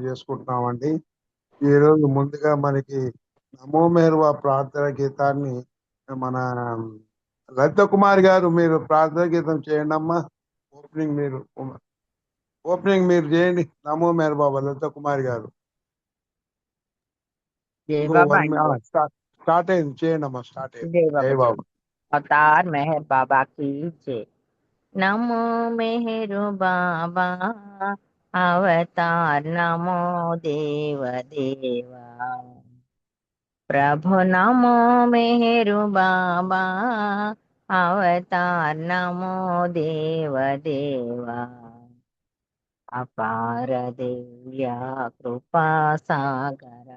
చేసుకుంటున్నామండి. ఈరోజు ముందుగా మనకి నమో మేరువ ప్రార్థన గీతాన్ని మన లలిత కుమారి గారు మీరు ప్రార్థన గీతం చేయండి అమ్మా. ఓపెనింగ్ మీరు ఓపెనింగ్ మీరు చేయండి. నమో మేరువ లలిత కుమారి గారు. జై ఇంకో బాబా 1 అండి. స్టార్ట్ అయింది, చేయండి అమ్మా. స్టార్ట్ అయింది. జై జై బాబా జై బాబా. अवतार मेहर बाबा की जय। नमो मेहरु बाबा अवतार नमो देव देवा। प्रभु नमो मेहरु बाबा अवतार नमो देव देवा। अपार दिव्या कृपा सागर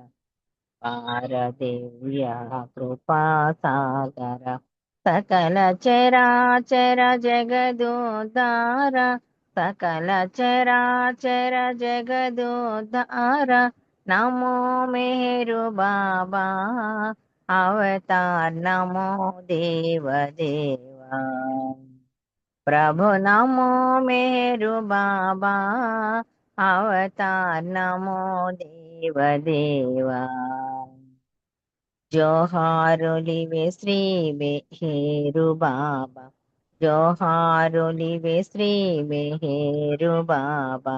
पारदिव्या कृपा सागर सकल चराचर जगदोद्धार सकल चराचर जगदोद्धार नमो मेहरु बाबा अवतार नमो देव देवा। प्रभु नमो मेहरु बाबा अवतार नमो देव देवा। జోహారులివే శ్రీ బెహేరు బాబా జోహారులివే శ్రీ బెహేరు బాబా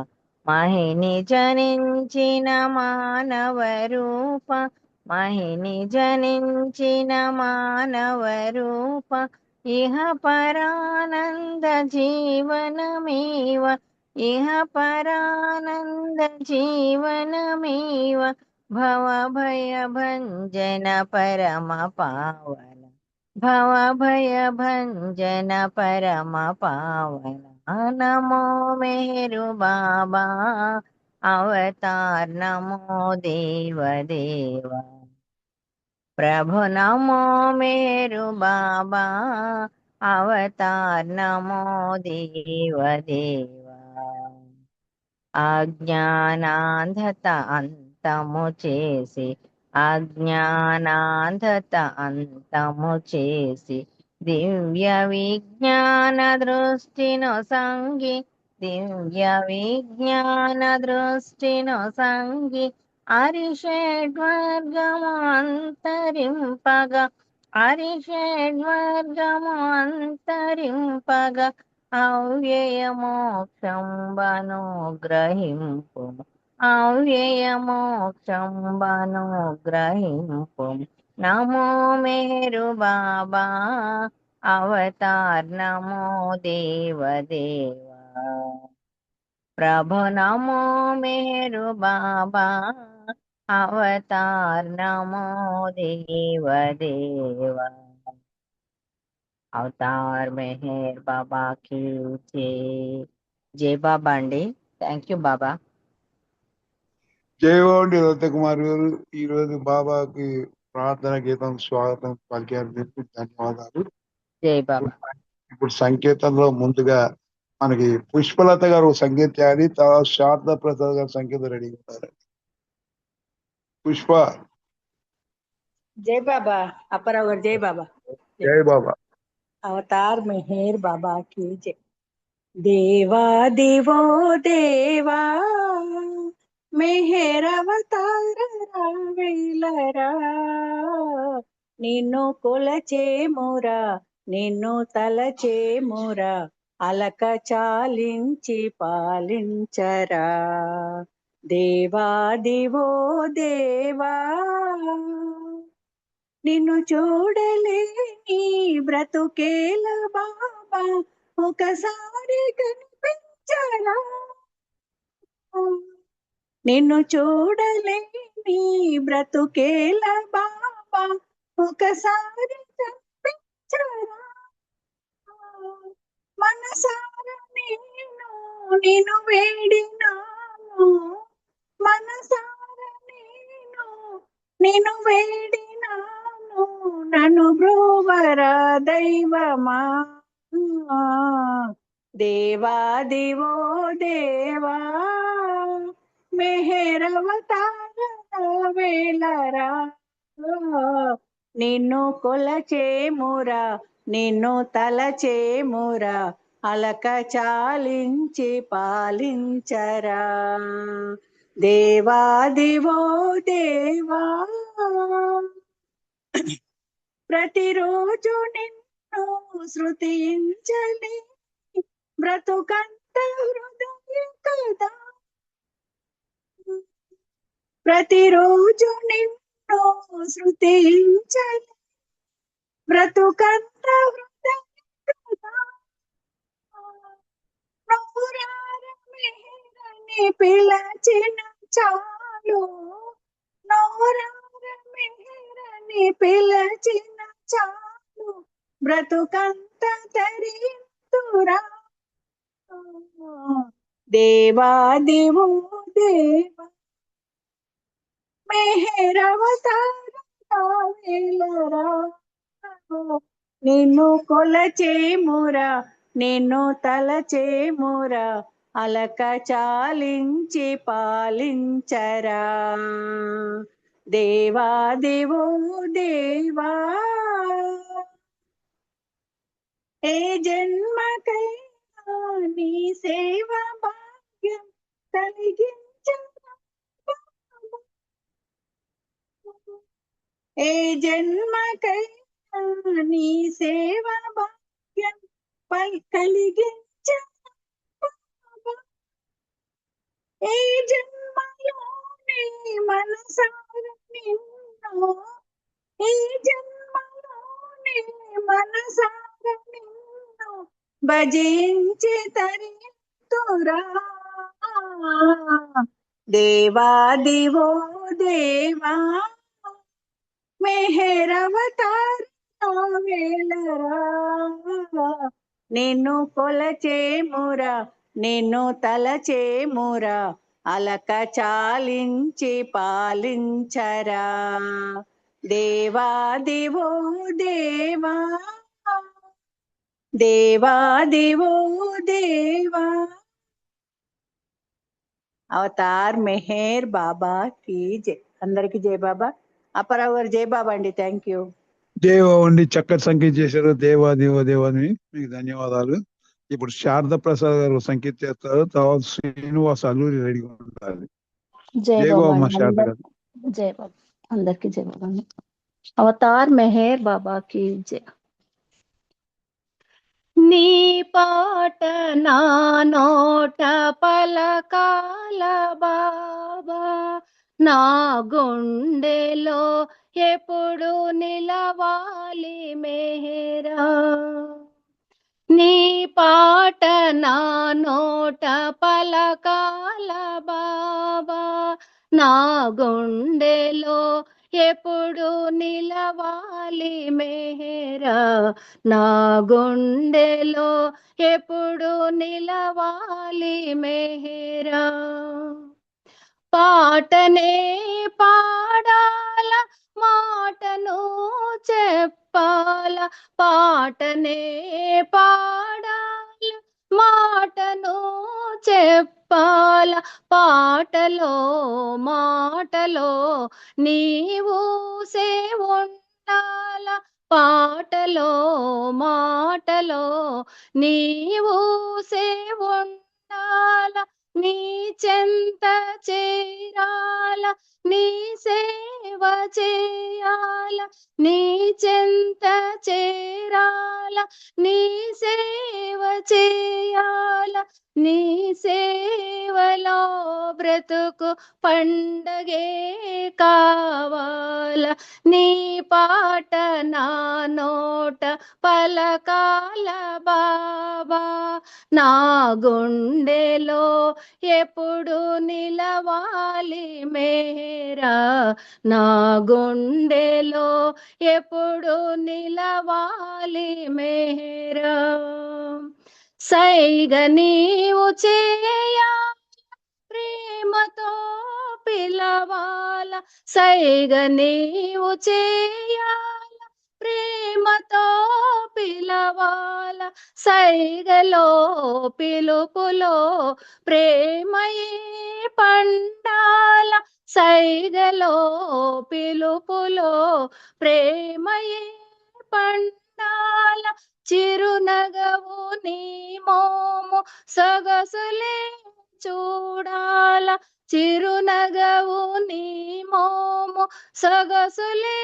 మహిని జనించిన మానవ రూప మహిని జనించిన మానవ రూప ఇహ పరానంద జీవనమేవ ఇహ పరానంద జీవనమేవ భవ భయ భంజన పరమ పావన భవ భయ భంజన పరమ పావన నమో మేరు బాబా అవతార్ నమో దేవ దేవ। प्रभु नमो मेरु बाबा अवतार नमो देव देवा। అజ్ఞానాంధత అంతము చేసి అజ్ఞానాంధత అంతము చేసి దివ్య విజ్ఞాన దృష్టిను సంగి దివ్య విజ్ఞాన దృష్టిను సంగి అరిషడ్వర్గము అంతరింపగా అరిషడ్వర్గము అంతరింపగా అవ్యయ మోక్షంబను గ్రహింపు అవ్యయ మోక్షంబను గ్రహింపు నమో మేరు బాబా అవతార్ నమో దేవ దేవా। ప్రభు నమో మేరు బాబా అవతార్ నమో దేవ దేవా। అవతార్ మెహర్ బాబా కి జై। జై బాబా అండి। థ్యాంక్ యూ బాబా। జయవాడి లలిత కుమారి గారు ఈ రోజు బాబాకి ప్రార్థన గీతం స్వాగతం పలికారు. మీకు ధన్యవాదాలు. జై బాబా। ఇప్పుడు సంకేతంలో ముందుగా మనకి పుష్పలత గారు సంగీత చేయాలి. తర్వాత శారదా ప్రసాద్ గారు సంగీతం రెడీ ఉంటారు. పుష్ప. जय बाबा अपर जय बाबा। జై బాబా। अवतार मेहर बाबा की जय। देवा देवो देवा मेहर अवतार रावेलरा నిన్ను కొలచే మోరా నిన్ను తలచే మోరా అలక చాలించి పాలించరా దేవా దివో దేవా నిన్ను చూడలేని బ్రతుకేల బాబా ఒకసారి కనిపించరా నిన్ను చూడలేని బ్రతుకేల బాబా ఒకసారి కనిపించరా మనసార నేను వేడినాను మనసార నేను వేడినాను నన్ను బ్రోవరా దైవమా దేవా దివో దేవా మెహరవతార వేలరా నిన్ను కొలచేమురా నిన్ను తలచేమురా అలక చాలించి పాలించరా దేవాదివో దేవా ప్రతిరోజు నిన్ను శృతించని బ్రతుకంత హృదయ కదా ప్రతిరోజు నిన్ను శృతించని బ్రతుకంత హృదయ కదా నోరారని పిలచిన చాలు నోరారని పిలచిన చాలు బ్రతుకంత తరింతురా దేవాదివో దేవా మెహరవతారా నిన్ను కొలచేమురా నిన్ను తలచేమురా అలక చాలించి పాలించరా దేవాదివో దేవా ఏ జన్మకైనా నీ సేవ భాగ్యం కలిగించరా ఏ జన్మకైనా నీ సేవ భాగ్యం కలిగించరా ఏ జన్మలోనే మనసార నిన్ను ఈ జన్మలోనే మనసార నిన్ను భజించి తరింతురా దేవాదివో దేవా మెహరవతారా వేలరా నిన్ను కొలచేమురా నిన్ను తలచేమురా అలక చాలించి పాలించరా దేవాదివో దేవా దేవాదివో దేవా అవతార్ మెహర్ బాబా की जय అందరికి జై బాబా అపరావు గారు జై బాబా అండి థ్యాంక్ యూ దేవండి చక్కటి సంగీతం చేశారు దేవా దేవాని మీకు ధన్యవాదాలు ఇప్పుడు శారద ప్రసాద్ గారు సంగీతం చేస్తారు తర్వాత శ్రీనివాస్ అల్లూరి రెడీగా ఉండాలి జై జై బాబా బాబా శారద గారు జై బాబా అందరికి జై బాబా అవతార్ మెహర్ బాబా की जय నీ పాట నా నోట పలకాల బాబా నా గుండెలో ఎప్పుడు నిలవాలి మెహరా నీ పాట నా నోట పలకాల బాబా నా గుండెలో ఎప్పుడు నిలవాలి మెహరా నా గుండెలో ఎప్పుడు నిలవాలి మెహరా పాటనే పాడాల మాటను చెప్పాల పాటనే పాడాల మాటను చెప్పాల పాటలో మాటలో నీవు సేవుండాల పాటలో మాటలో నీవు సేవుండాల నీ చెంత చేరాల నీ సేవ చేయాల నీ చెంత చేరాల నీ సేవ చేయాల నీ సేవలో బ్రతుకు పండగే కావాల నీ పాట నా నోట పలకాల బాబా నా గుండెలో ఎప్పుడు నిలవాలి మేరా నా గుండెలో ఎప్పుడు నిలవాలి మేరా సైగ నీవు చేయా ప్రేమతో పిలవాల సైగ నీవు చేయాల ప్రేమతో పిలవాల సైగలో పిలుపులో ప్రేమయే పండాల సైగలో పిలుపులో ప్రేమయే పండాల చిరునగవు నీ మోము సొగసులే చూడాల చిరునగవు నీ మోము సొగసులే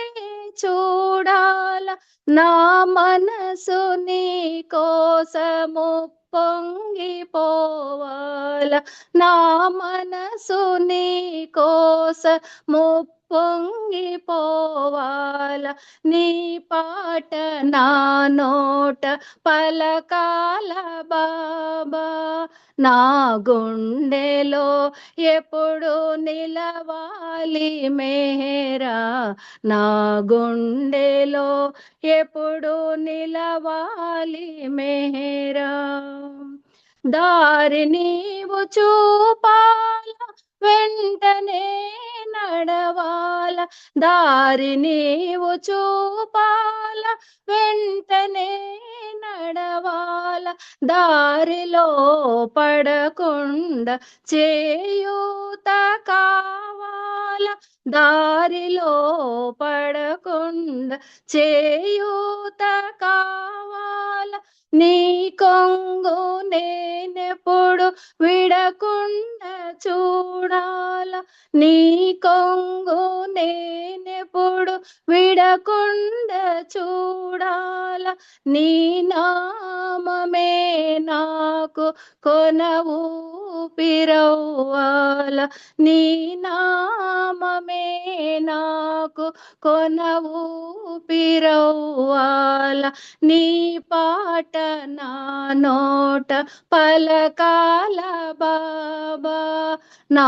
చూడాల నా మనసు నీ కోసము పొంగిపోవాల నా మనసు నీ కోసము పొంగిపోవాల నీ పాట నా నోట పలకాల బాబా నా గుండెలో ఎప్పుడు నిలవాలి మేరా నా గుండెలో ఎప్పుడు నిలవాలి మేరా దారి నీవు చూపాల వెంటనే నడవాల దారి నీవు చూపాల వెంటనే నడవాల దారిలో పడకుండా చేయూత కావాల దారిలో పడకుండా చేయూత కావాల నీ కొంగు నేనెప్పుడు విడకుండా చూడాల నీ కొంగు నేనెప్పుడు విడకుండా చూడాల నీ నామమే నాకు కొన ఊపిరవ్వాల నీ నామమే నాకు కొన ఊపిరవ్వాల నీ పాట నా నోట పలకాల బాబా నా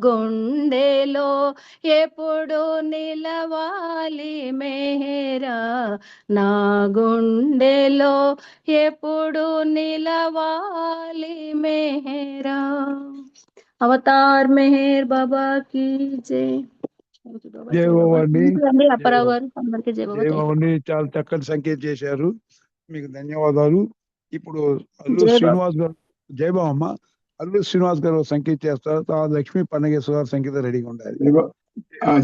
గుండెలో ఎప్పుడు నిలవాలి మేరా నా గుండెలో ఎప్పుడు నిలవాలి మేరా అవతార్ మెహర్ బాబా की जय జై బాబా అండి. అప్పారావు గారు అందరికీ జై బాబా జై బాబా అండి. చాలా చక్కటి సంకేతం చేశారు, మీకు ధన్యవాదాలు. ఇప్పుడు అల్లు జై బాబా. శ్రీనివాస్ గారు, జై బాబా అమ్మ. అల్లు శ్రీనివాస్ గారు సంకేతం చేస్తారు, తర్వాత లక్ష్మీ పన్నగేశ్వర గారు సంకేతం రెడీగా ఉండాలి.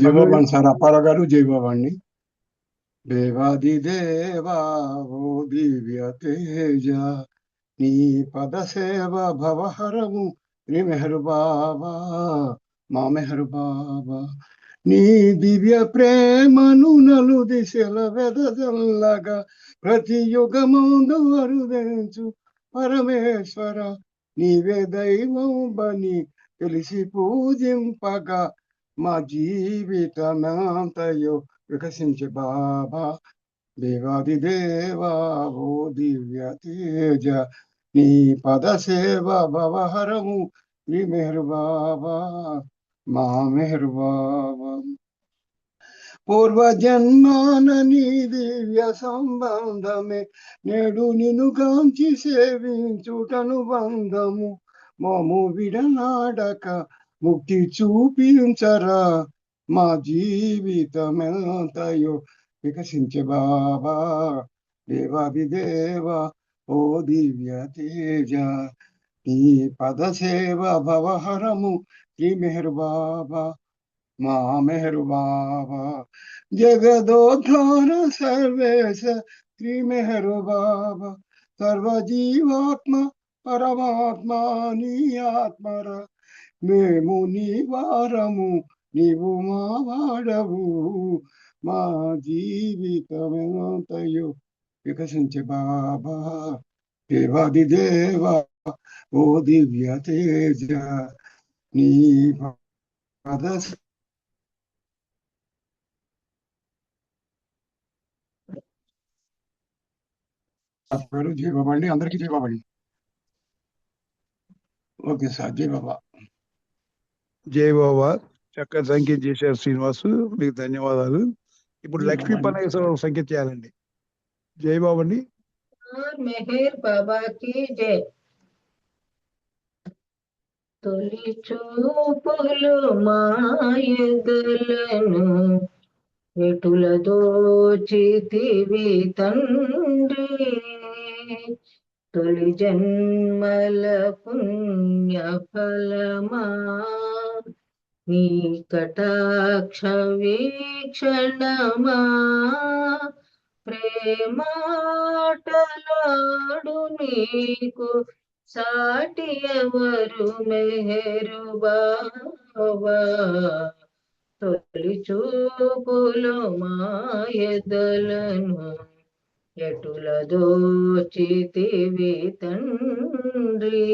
జయబాబా సార్ అప్పారావు గారు జయబాబా అండి. దేవాది దేవా ఓ దివ్య తేజ నీ పద సేవ భవహరము నీ మెహరు బాబా మా మెహరు బాబా నీ దివ్య ప్రేమను నలు దిశల వెదజల్లగా ప్రతి యుగమందు అరుదెంచు పరమేశ్వర నీవే దైవం బని తెలిసి పూజింపగా మా జీవితమంతయో వికసించే బాబా దేవాది దేవా ఓ దివ్య తేజ నీ పద సేవ భవహరము నీ మెహరు బాబా మా మెహరు బాబా పూర్వ జన్మాన నీ దివ్య సంబంధమే నేడు నిన్ను కాంచి సేవించుటను బంధము మోము విడనాడక ముక్తి చూపించరా మా జీవితమెంతయో వికసించే బాబా దేవాది దేవా ఓ దివ్య తేజ నీ పద సేవ భవహరము శ్రీ మెహరు బాబా మా మెహరు బాబా జగదోద్ధార సర్వేశ శ్రీ మెహరు బాబా సర్వజీవాత్మ పరమాత్మ నీ ఆత్మర మేము నీ వారము నీవు మా వాడవు మా జీవితమంతయో వికసించే బాబా దేవాది దేవా ఓ దివ్య తేజ నీ పద జై బాబా అండి. అందరికీ జై బాబా అండి. ఓకే సార్ జై బాబా. జై బాబా, చక్కటి సంకేతం చేశారు శ్రీనివాసు, మీకు ధన్యవాదాలు. ఇప్పుడు జై లక్ష్మీ బాబా. పన్నగేశ్వర సంకేతం చేయాలండి. జై బాబా అండి. మెహర్ బాబా की जय తొలి చూపులు మాయదలను ఎటుల దోచితివి తండ్రి తొలి జన్మల పుణ్య ఫలమా నీ కటాక్ష వీక్షణమా ప్రేమాటలాడు నీకు సాటి ఎవరు మెహరు బాబా తొలి చూపులో మాయదలను ఎటుల దోచితివి తండ్రి.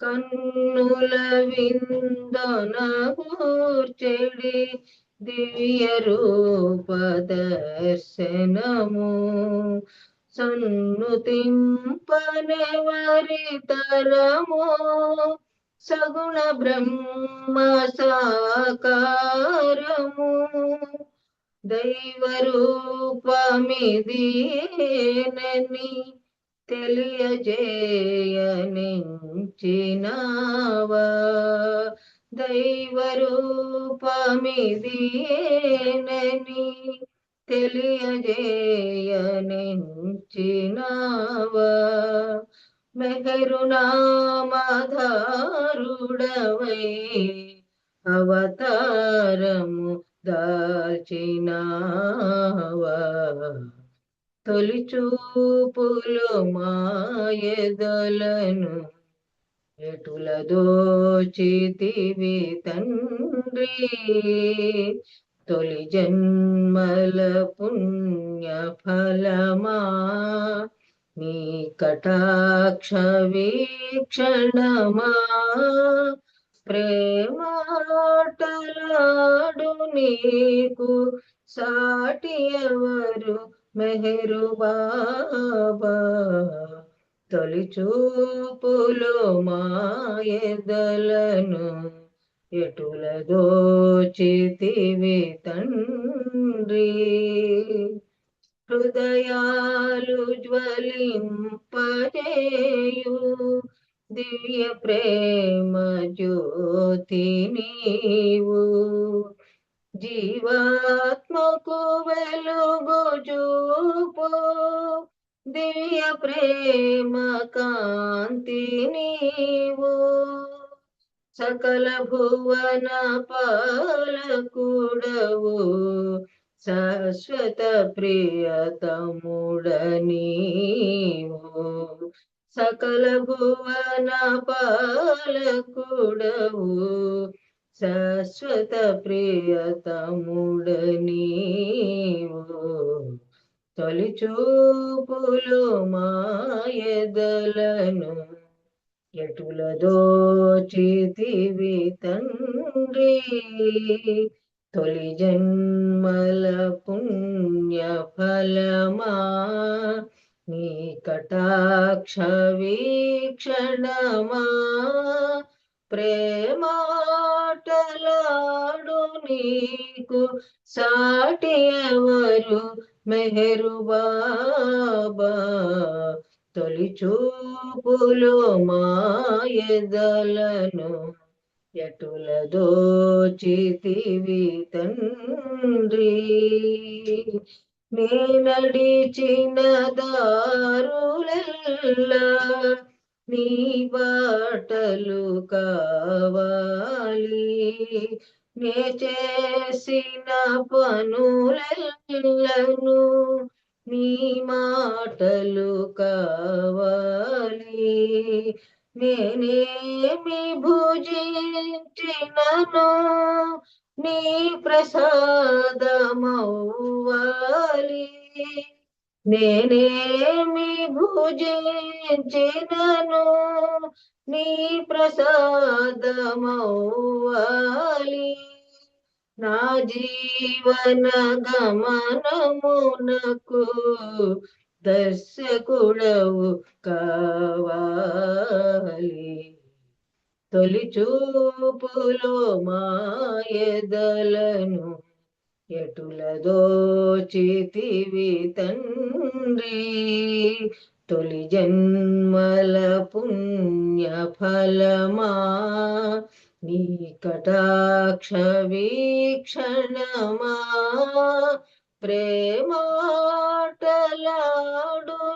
కన్నుల విందన కూర్చెడి దివ్య రూప దర్శనము సన్నుతింపనెవరి తరము సగుణ బ్రహ్మ సాకారము దైవ రూపమిదేనని తెలియజేయనించినావా. దైవ రూపమిదేనని తెలియజేయనించినావా. మెహరునామధారుడవై అవతారము దాల్చినావా. తొలి చూపులు మాయదలను ఎటుల దోచితివి తండ్రి. తొలి జన్మల పుణ్య ఫలమా నీ కటాక్ష వీక్షణమా. ప్రేమాటలాడు నీకు సాటి ఎవరు మెహరు బాబా. తొలి చూపులు మాయదలను ఎటుల దోచితివి తండ్రి. హృదయాలు జ్వలింపజేయు దివ్య ప్రేమ జ్యోతి నీవు. జీవాత్మకు వెలుగు చూపు దివ్య ప్రేమ కాంతి నీవు. సకల భువన పాలకుడవు శాశ్వత ప్రియతముడనీవు. సకల భువన పాలకుడవు శాశ్వత ప్రియతముడనీవు. తొలి చూపులు మాయదలను ఎటుల దోచితివి తండ్రి. తొలి జన్మల పుణ్య ఫలమా నీ కటాక్ష వీక్షణమా. ప్రేమాటలాడు నీకు సాటి ఎవరు మెహరు బాబా. తొలి చూపులు మాయదలను ఎటుల దోచితివి తండ్రి. నీ నడిచిన దారులెల్లా నీ బాటలు కావాలి. నే చేసిన పనులెల్లను నీ మాటలు కావాలి. నేనేమి భుజించినను నీ ప్రసాదమవ్వాలి. నేనేమి భుజించినను నీ ప్రసాదమవ్వాలి. నా జీవన గమనమునకు దర్శకుడవు కావాలి. తొలి చూపులో మాయదలను ఎటుల దోచితివి తండ్రి. తొలి జన్మల పుణ్య ఫలమా నీ కటాక్ష వీక్షణమా. ప్రేమాటలాడు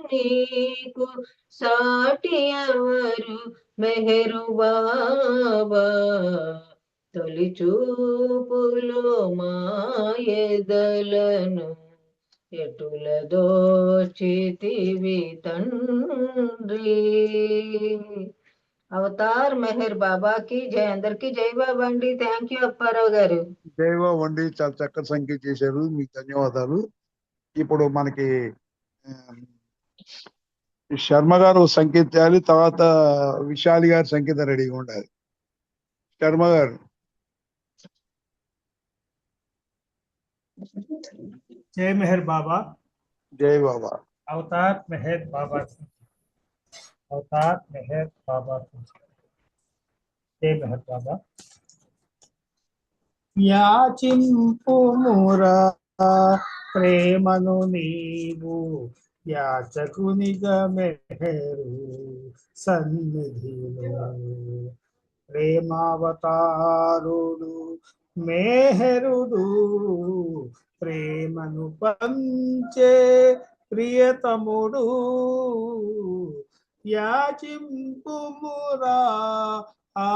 నీకు సాటి ఎవరు మెహరు బాబా. తొలి చూపులో మాయదలను ఎటుల దోచితివి తండ్రి. అవతార్ మెహర్ బాబాకి జై. అందరికి జై బాబా అండి. థ్యాంక్ యూ అప్పారావు గారు. జైబాబు అండి, చాలా చక్కటి సంఖ్య చేశారు, మీకు ధన్యవాదాలు. ఇప్పుడు మనకి ఆ, శర్మ గారు సంకేత చేయాలి, తర్వాత విశాలి గారి సంకేత రెడీగా ఉండాలి. శర్మ గారు. जय मेहर बाबा। జై బాబా. अवतार मेहर बाबा की। अवतार मेहर बाबा की। जय मेहर बाबा। యాచింపుమురా ప్రేమను నీవు యాచకునిగా మెహరు సన్నిధిలో ప్రేమావతారుడు మెహరుడు ప్రేమను పంచే ప్రియతముడు యాచింపుమురా ఆ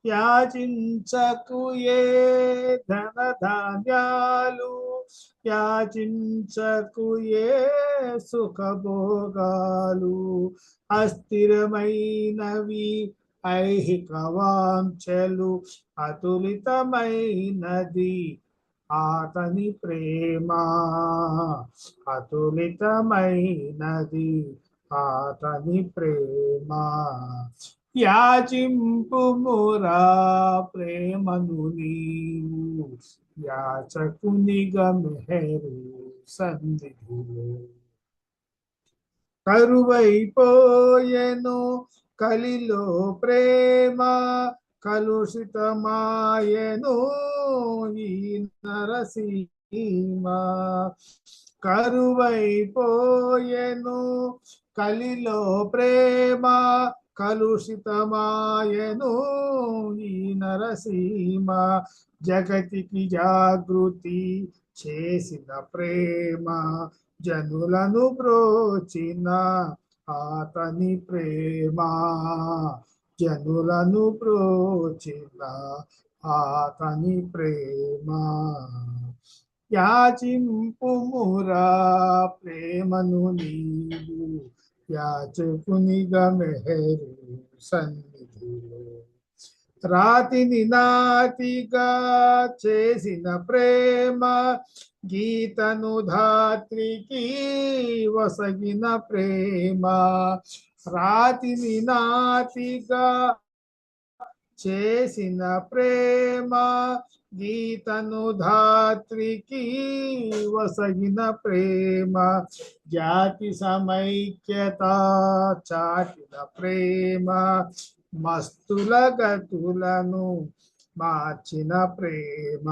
యాచించకు ఏ ధన ధాన్యాలు యాచించకు ఏ సుఖభోగాలు అస్థిరమైనవి ఐహిక వాంఛలు అతులితమైనది ఆతని ప్రేమ అతులితమైనది ఆతని ప్రేమ యాచింపుమురా ప్రేమను నీవు యాచకునిగా మెహరు సన్నిధిలో కరువైపోయెను కలిలో ప్రేమ కలుషితమాయెను ఈ నరసీమ కరువైపోయెను కలిలో ప్రేమ కలుషితమాయెను ఈ నరసీమ జగతికి జాగృతి చేసిన ప్రేమ జనులను బ్రోచిన ఆతని ప్రేమ జనులను బ్రోచిన ఆతని ప్రేమ యాచింపుమురా ప్రేమను నీవు యాచకునిగా మెహరు సన్నిధిలో రాతిని నాతిగా చేసిన ప్రేమ గీతను ధాత్రికి వసగిన ప్రేమ రాతిని నాతిగా చేసిన ప్రేమ గీతను ధాత్రికి వసగిన ప్రేమ జాతి సమైక్యత చాటిన ప్రేమ మస్తుల గతులను మార్చిన ప్రేమ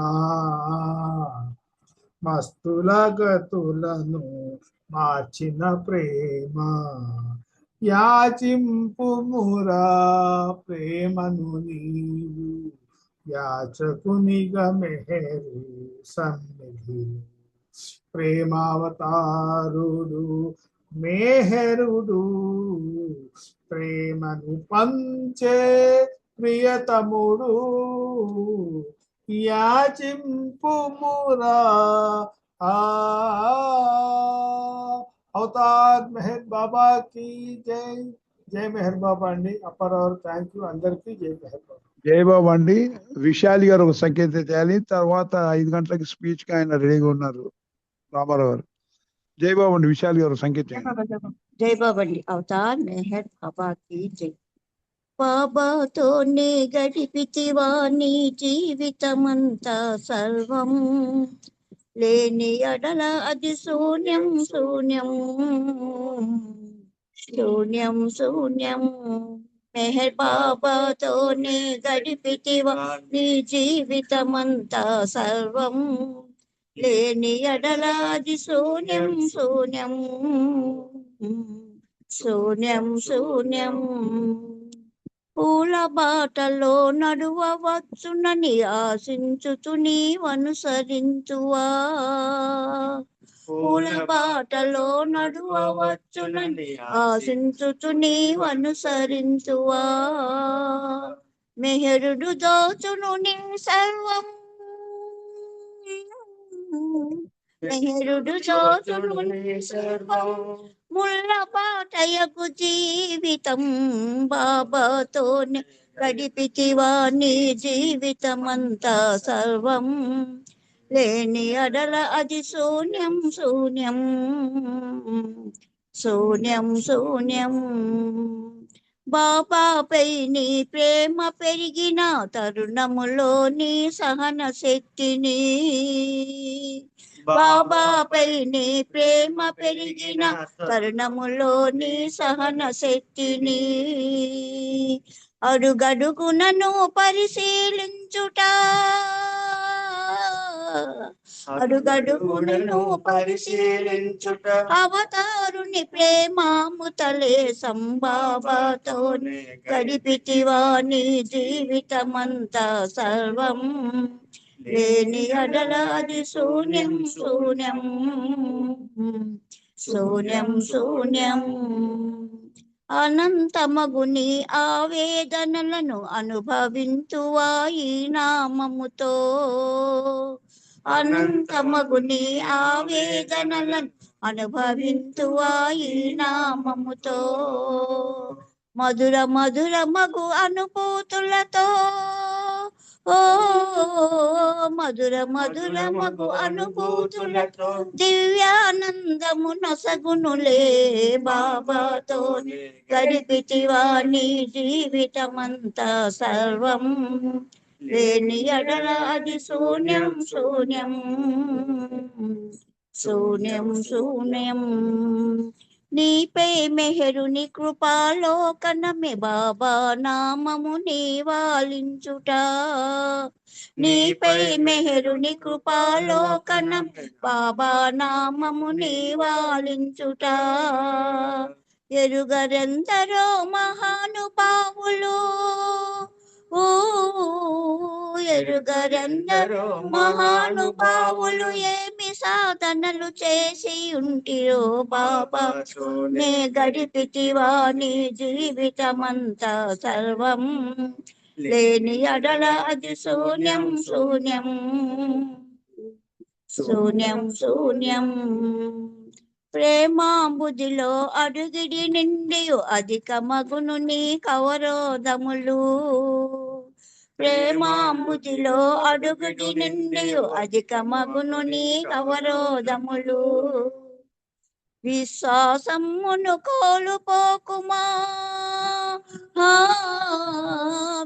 మస్తుల గతులను మార్చిన ప్రేమ యాచింపుమురా ప్రేమను నీవు యాచకునిగా మెహరు సన్నిధి ప్రేమావతారుడు మెహరుడు ప్రేమను పంచే ప్రియతముడు యాచింపుమురా అవతార్ మెహర్ బాబా की జై. జై మెహర్ బాబా అండి. Apparao thank you. అందరికీ జై మెహర్ బాబా. జై బాబా అండి. విశాలి గారు ఒక సంకేతం చేయాలి, తర్వాత 5 గంటలకి స్పీచ్ కి ఆయన రెడీగా ఉన్నారు రామారావు గారు. జై బాబు అండి. విశాలి గారు సంకేతం చేయాలి. జై బాబా అండి. అవతార్ మెహర్ బాబాకి జై. బాబాతోనే గడిపితివా నీ జీవితమంతా సర్వం లేని అడల అది శూన్యం శూన్యం శూన్యం శూన్యం మెహర్ బాబాతోనే గడిపితివా నీ జీవితమంతా సర్వం లేని ఎడల అది శూన్యం శూన్యం శూన్యం శూన్యం పూల బాటలో నడువవచ్చునని ఆశించుతు నీవనుసరించువా పూల బాటలో నడువవచ్చునని ఆశించుతు నీవనుసరించువా మెహరుడు దోచును నీ సర్వం మెహరుడు చోటును సర్వం ముళ్ళ పాటయకు జీవితం బాబాతోనే గడిపితివా నీ జీవితమంతా సర్వం లేని అడల అది శూన్యం శూన్యం శూన్యం శూన్యం బాబాపై నీ ప్రేమ పెరిగిన తరుణములో నీ సహన శక్తిని బాబాపై నీ ప్రేమ పెరిగిన తరుణములో నీ సహన శక్తిని అడుగడుగునను పరిశీలించుట అడుగడుగునను పరిశీలించుట అవతారుని ప్రేమాముతలే సంభావతోనే గడిపితివా నీ జీవితమంతా సర్వం లేని అడల అది శూన్యం శూన్యం శూన్యం శూన్యం అనంతమగుని ఆవేదనలను అనుభవింతువా ఈ నామముతో అనంతమగుని ఆవేదనలను అనుభవింతువా ఈ నామముతో మధుర మధుర మగు అనుభూతులతో ఓ మధుర మధుర మగు అనుభూతులతో దివ్యానందము నొసగునులే బాబాతో గడిపితివా నీ జీవితమంతా సర్వం లేని ఎడల అది శూన్యం శూన్యం శూన్యం శూన్యం నీపై మెహరుని కృపాలోకనమే బాబా నామము నీవాలించుట నీపై మెహరుని కృపాలోకనమే బాబా నామము నీవాలించుట ఎరుగరెందరో మహానుభావులు ఎరుగరెందరో మహానుభావులు ఏమి సాధనలు చేసి ఉంటిరో బాబా నే గడిపితివా నీ జీవితమంతా సర్వం లేని అడల అది శూన్యం శూన్యం శూన్యం శూన్యం ప్రేమాంబుదిలో అడుగిడి నిండియు అధిక మగును నీ కవరోధములు ప్రేమాంబుదిలో అడుగుడి నిండియు అధిక మగును నీ కవరోధములు విశ్వాసమును కోల్పోకుమా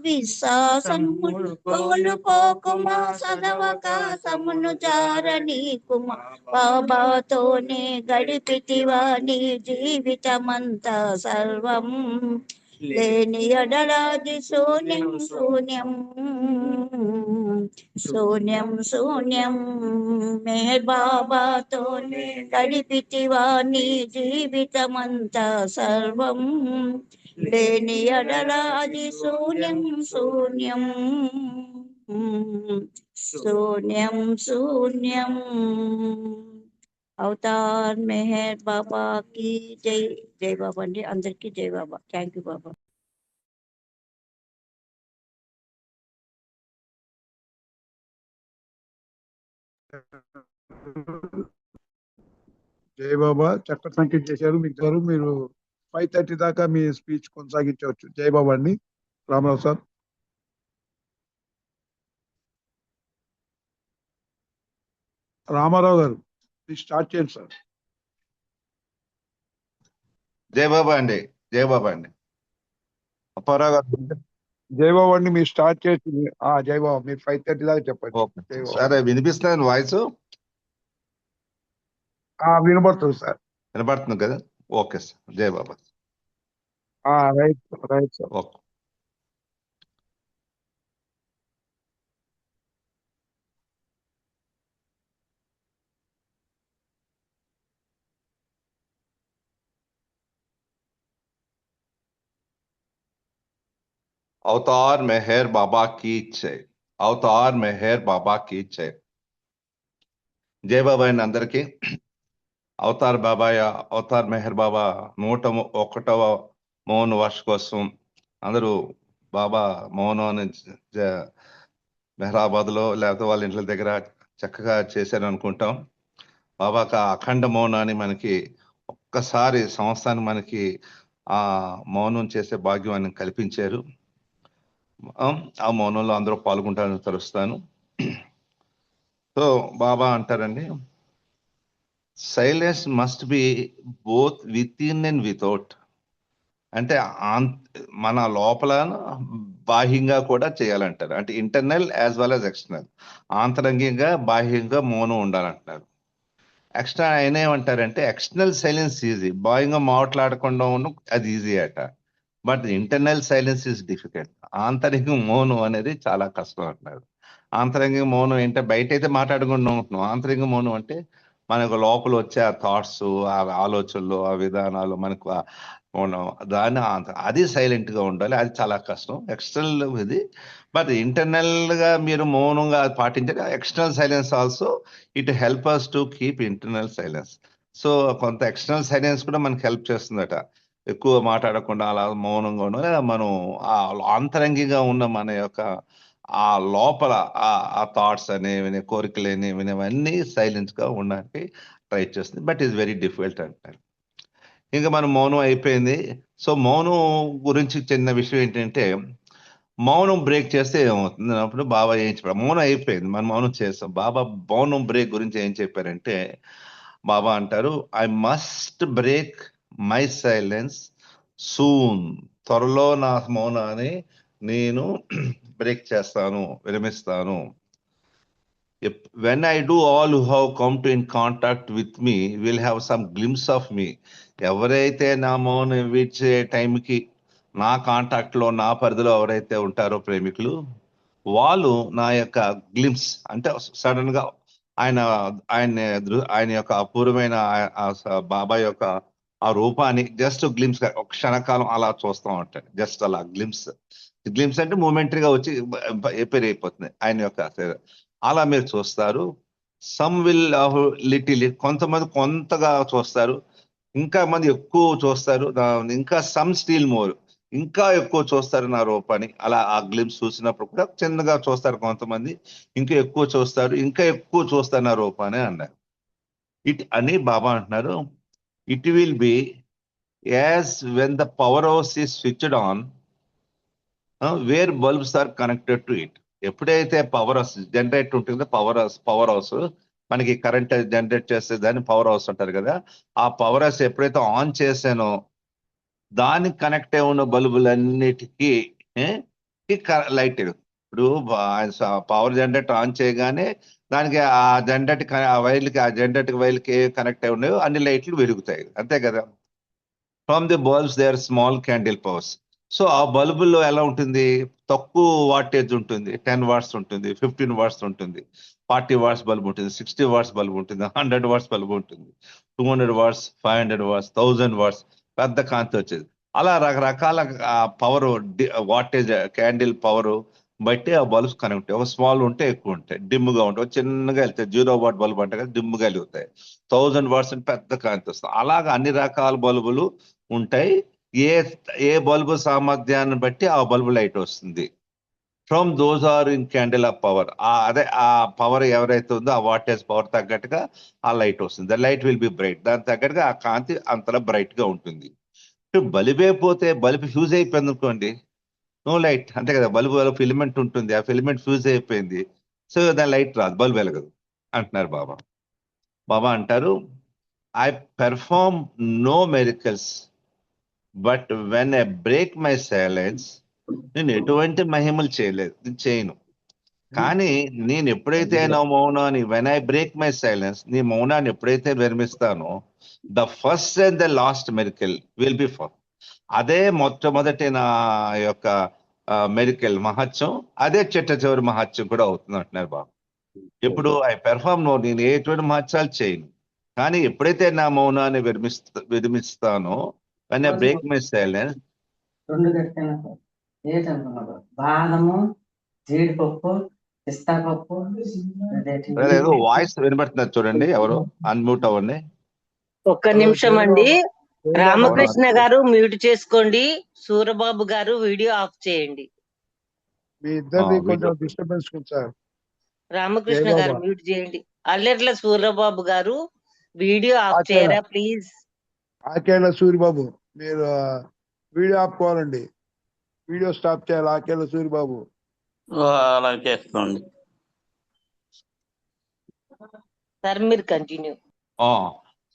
విశ్వాసమును కోల్పోకుమా సదవకాశమును జారనీకుమా బాబాతోనే గడిపితివా నీ జీవితమంతా సర్వం లేని ఎడలాది శూన్యం శూన్యం శూన్యం శూన్యం మేర్ బాబాతోనే గడిపితివా నీ జీవితమంతా సర్వం లేని ఎడలాది శూన్యం శూన్యం శూన్యం శూన్యం అవతార్ మెహర్ బాబా की జై జై బాబా అండి అందరికీ జై బాబా థ్యాంక్ యూ బాబా జై బాబా చక్కటి సంఖ్య చేశారు మీరు 5:30 దాకా మీ స్పీచ్ కొనసాగించవచ్చు. జై బాబా అండి. రామారావు సార్. రామారావు గారు స్టార్ట్ చేయండి సార్. జై బాబా అండి. జై బాబా అండి. అప్పారావు గారు జై బాబా అండి మీరు స్టార్ట్ చేసి జై బాబా మీరు 5:30 దాకా చెప్పండి. సరే వినిపిస్తున్నాను వాయిస్ వినబడుతుంది సార్. వినపడుతుంది కదా? Okay sir. జై Baba. Right right sir. Okay. Avatar Meher बाबा की जय. अवतार मेहर बाबा की जय. జై బాబా అండి అందరికీ. అవతార్ బాబాయ్ అవతార్ మెహర్ బాబా 101వ మౌన వార్షికోత్సవం అందరూ బాబా మౌనాన్ని మెహరాబాద్లో లేకపోతే వాళ్ళ ఇంట్ల దగ్గర చక్కగా చేశారు అనుకుంటాం. బాబాకి ఆ అఖండ మౌనాన్ని మనకి ఒక్కసారి సంవత్సరానికి మనకి ఆ మౌనం చేసే భాగ్యాన్ని కల్పించారు. ఆ మౌనంలో అందరూ పాల్గొంటారని తెలుస్తాను. సో బాబా అంటారండి, silence must be both within and without. అంటే మన లోపల బాహ్యంగా కూడా చేయాలంటారు. అంటే internal as well as external, ఆంతరంగికంగా బాహ్యంగా మౌనం ఉండాలంటారు. ఎక్స్ట్రా ఆయన ఏమంటారంటే ఎక్స్టర్నల్ సైలెన్స్ ఈజీ, బాహ్యంగా మాట్లాడకుండా ఉండడం అది ఈజీ అట. But internal silence is difficult. ఆంతరిక మౌనం అనేది చాలా కష్టం అంటారు. ఆంతరంగిక మౌనం ఏంటంటే బయట అయితే మాట్లాడకుండా ఉంటున్నాం. ఆంతరిక మౌనం అంటే మనకు లోపల వచ్చే ఆ థాట్స్, ఆ ఆలోచనలు, ఆ విధానాలు మనకు మౌనం, దాన్ని అది సైలెంట్ గా ఉండాలి. అది చాలా కష్టం ఎక్స్టర్నల్ ఇది. బట్ ఇంటర్నల్ గా మీరు మౌనంగా పాటించాలి. External silence also it help us to keep internal silence. So కొంత ఎక్స్టర్నల్ సైలెన్స్ కూడా మనకి హెల్ప్ చేస్తుందట. ఎక్కువ మాట్లాడకుండా అలా మౌనంగా ఉండడం, లేదా మనం ఆ ఆంతరంగిగా ఉన్న మన యొక్క ఆ లోపల ఆ థాట్స్ అనేవి, కోరికలు అనేవి అన్నీ సైలెంట్ గా ఉండడానికి ట్రై చేస్తుంది. బట్ ఈస్ వెరీ డిఫికల్ట్ అంటారు. ఇంకా మనం మౌనం అయిపోయింది. సో మౌనం గురించి చిన్న విషయం ఏంటంటే, మౌనం బ్రేక్ చేస్తే ఏమవుతుంది అప్పుడు బాబా ఏం చెప్పారు? మౌనం అయిపోయింది, మనం మౌనం చేస్తాం. బాబా మౌనం బ్రేక్ గురించి ఏం చెప్పారంటే, బాబా అంటారు, I must break my silence soon. త్వరలో నా మౌనాన్ని నేను బ్రేక్ చేస్తాను, విరమిస్తాను. When I do, all who have come to in contact with me will have some glimpse of me. ఎవరైతే నా మౌనం విడిచే టైంకి నా కాంటాక్ట్ లో, నా పరిధిలో ఎవరైతే ఉంటారో ప్రేమికులు, వాళ్ళు నా యొక్క గ్లిమ్స్ అంటే సడన్ గా ఆయన ఆయన యొక్క అపూర్వమైన బాబా యొక్క ఆ రూపాన్ని జస్ట్ గ్లిమ్స్ ఒక క్షణకాలం అలా చూస్తూ ఉంటాడు. జస్ట్ అలా గ్లిమ్స్ అంటే మూమెంటరీగా వచ్చి ఎపేర్ అయిపోతుంది ఆయన యొక్క. అలా మీరు చూస్తారు. సమ్ విల్ లిటిల్, కొంతమంది కొంతగా చూస్తారు, ఇంకా మంది ఎక్కువ చూస్తారు, ఇంకా సమ్ స్టీల్ మోర్, ఇంకా ఎక్కువ చూస్తారు నా రూపాన్ని. అలా ఆ గ్లిమ్స్ చూసినప్పుడు కూడా చిన్నగా చూస్తారు కొంతమంది, ఇంకా ఎక్కువ చూస్తారు, ఇంకా ఎక్కువ చూస్తారు నా రూపాన్ని అన్నారు. అని బాబా అంటున్నారు, it will be as when the power house is switched on where bulbs are connected to it. ఎప్పుడైతే పవర్ హౌస్ జనరేట్ ఉంటుందో, పవర్ హౌస్ మనకి కరెంట్ జనరేట్ చేస్తే దాన్ని పవర్ హౌస్ అంటారు కదా. ఆ పవర్ హౌస్ ఎప్పుడైతే ఆన్ చేసానో దానికి కనెక్ట్ అయి ఉన్న బల్బులన్నిటికీ లైట్. ఇప్పుడు పవర్ జనరేటర్ ఆన్ చేయగానే దానికి ఆ జనరేటర్ వైర్లకి, ఆ జనరేటర్ వైర్లకి కనెక్ట్ అయి ఉన్నాయో అన్ని లైట్లు వెలుగుతాయి, అంతే కదా. From the bulbs they are small candle powers. So ఆ బల్బుల్లో ఎలా ఉంటుంది? తక్కువ వాటేజ్ ఉంటుంది, 10 వాట్స్ ఉంటుంది, 15 వాట్స్ ఉంటుంది, 40 వాట్స్ బల్బ్ ఉంటుంది, 60 వాట్స్ బల్బ్ ఉంటుంది, 100 వాట్స్ బల్బ్ ఉంటుంది, 200 వాట్స్, 500 వాట్స్, 1000 వాట్స్ పెద్ద కాంతి వచ్చేది. అలా రకరకాల పవర్ వాటేజ్ క్యాండిల్ పవర్ బట్టి ఆ బల్బ్స్ కనెక్ట్. ఒక స్మాల్ ఉంటే ఎక్కువ ఉంటాయి, డిమ్గా ఉంటాయి, చిన్నగా వెళ్తాయి. 0 వాట్ బల్బ్ అంటే కదా డిమ్గా వెలుగుతాయి. 1000 వాట్స్ అంటే పెద్ద కాంతి వస్తుంది. అలాగా అన్ని రకాల బల్బులు ఉంటాయి. ఏ బల్బు సామర్థ్యాన్ని బట్టి ఆ బల్బు లైట్ వస్తుంది. From those are in candle of power. అదే ఆ పవర్ ఎవరైతే ఉందో ఆ వాటేజ్ పవర్ తగ్గట్టుగా ఆ లైట్ వస్తుంది. The light will be bright. దాని తగ్గట్టుగా ఆ కాంతి అంతలా బ్రైట్ గా ఉంటుంది. బల్బే పోతే, బల్బ్ ఫ్యూజ్ అయిపోయింది అనుకోండి, నో లైట్, అంతే కదా. బల్బు ఫిలిమెంట్ ఉంటుంది, ఆ ఫిలిమెంట్ ఫ్యూజ్ అయిపోయింది, సో దాని లైట్ రాదు, బల్బ్ వెలగదు అంటున్నారు బాబా. బాబా అంటారు, I perform no miracles but when I break my silence. నేను ఎటువంటి మహిమలు చేయను, కానీ నేను ఎప్పుడైతే నా మౌనాన్ని, when I break my silence, నీ మౌనాన్ని ఎప్పుడైతే విరమిస్తానో, the first and the last miracle will be for. అదే మొట్టమొదటి నా యొక్క మెరికల్ మహత్యం, అదే చివరి మహత్యం కూడా అవుతుంది అంటున్నారు బాబు. ఇప్పుడు ఐ పెర్ఫార్మ్ నో, నేను ఎటువంటి మహత్యాలు చేయను, కానీ ఎప్పుడైతే నా మౌనాన్ని విరమిస్తానో, when I break my silence. బాదము, జీడిపప్పు, పిస్తా పప్పు. ఏదో వాయిస్ వినబడుతున్నారు చూడండి, ఎవరు అన్మ్యూట్ అవ్వండి. ఒక్క నిమిషం అండి, రామకృష్ణ గారు మ్యూట్ చేసుకోండి, సూరబాబు గారు వీడియో ఆఫ్ చేయండి. మీ ఇద్దరిది కొంచెం డిస్టర్బెన్స్ సార్. రామకృష్ణ గారు మ్యూట్ చేయండి. అల్లెర్ల సూరబాబు గారు వీడియో ఆఫ్ చేయరా ప్లీజ్. ఆకేళ్ళ సూరిబాబు మీరు వీడియో ఆపుకోవాలండి. వీడియో స్టాప్ చేయాలి. ఆకేళ్ళ సూరిబాబు. అలా చేస్తామండి. సార్ మీరు కంటిన్యూ.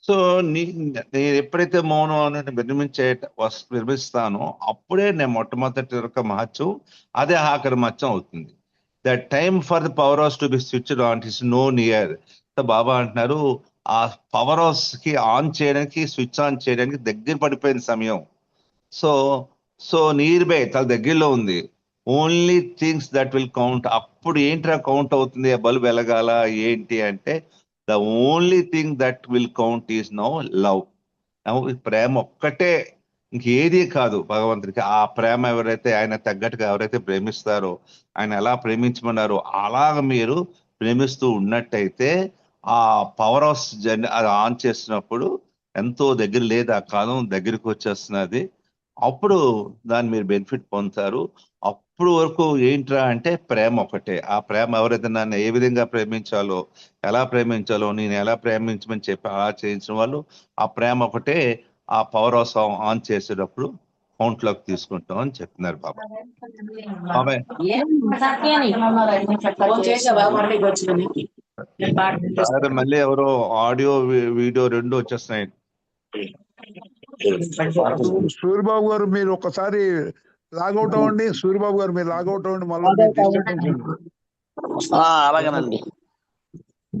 సో నేను ఎప్పుడైతే మౌనం అని విరమిస్తానో అప్పుడే నేను మొట్టమొదటి యొక్క మహత్యం, అదే ఆఖరి మహత్యం అవుతుంది. The time for the power house to be switched on is now near. So Baba అంటున్నారు ఆ పవర్ హౌస్ కి ఆన్ చేయడానికి, స్విచ్ ఆన్ చేయడానికి దగ్గర పడిపోయిన సమయం. సో నియర్ బై చాలా దగ్గరలో ఉంది. Only things that will count. అప్పుడు ఏంట్రా కౌంట్ అవుతుంది, ఆ బల్బ్ వెలగాల ఏంటి అంటే the only thing that will count is now love. ప్రేమ ఒక్కటే, ఇంకేది కాదు భగవంతుడికి. ఆ ప్రేమ ఎవరైతే ఆయన తగ్గట్టుగా ఎవరైతే ప్రేమిస్తారో, ఆయన ఎలా ప్రేమించమన్నారో అలాగ మీరు ప్రేమిస్తూ ఉన్నట్టయితే ఆ పవర్ హౌస్ అది ఆన్ చేసినప్పుడు ఎంతో దగ్గర లేదు, ఆ కాలం దగ్గరికి వచ్చేస్తున్నది. అప్పుడు దాన్ని మీరు బెనిఫిట్ పొందుతారు. అప్పుడు వరకు ఏంట్రా అంటే ప్రేమ ఒకటే. ఆ ప్రేమ ఎవరైతే నన్ను ఏ విధంగా ప్రేమించాలో, ఎలా ప్రేమించాలో, నేను ఎలా ప్రేమించమని చెప్పి అలా చేయించిన వాళ్ళు, ఆ ప్రేమ ఒకటే ఆ పవర్ హౌస్ ఆన్ చేసేటప్పుడు కౌంట్ లోకి తీసుకుంటాం అని చెప్తున్నారు బాబా. బాబాయ్ మళ్ళీ ఎవరో ఆడియో వీడియో రెండు వచ్చేస్తున్నాయి. సూరిబాబు గారు మీరు ఒకసారి లాగౌట్ అవ్వండి. సూరిబాబు గారు మీరు లాగౌట్ అవ్వండి. మళ్ళీ అలాగేనండి,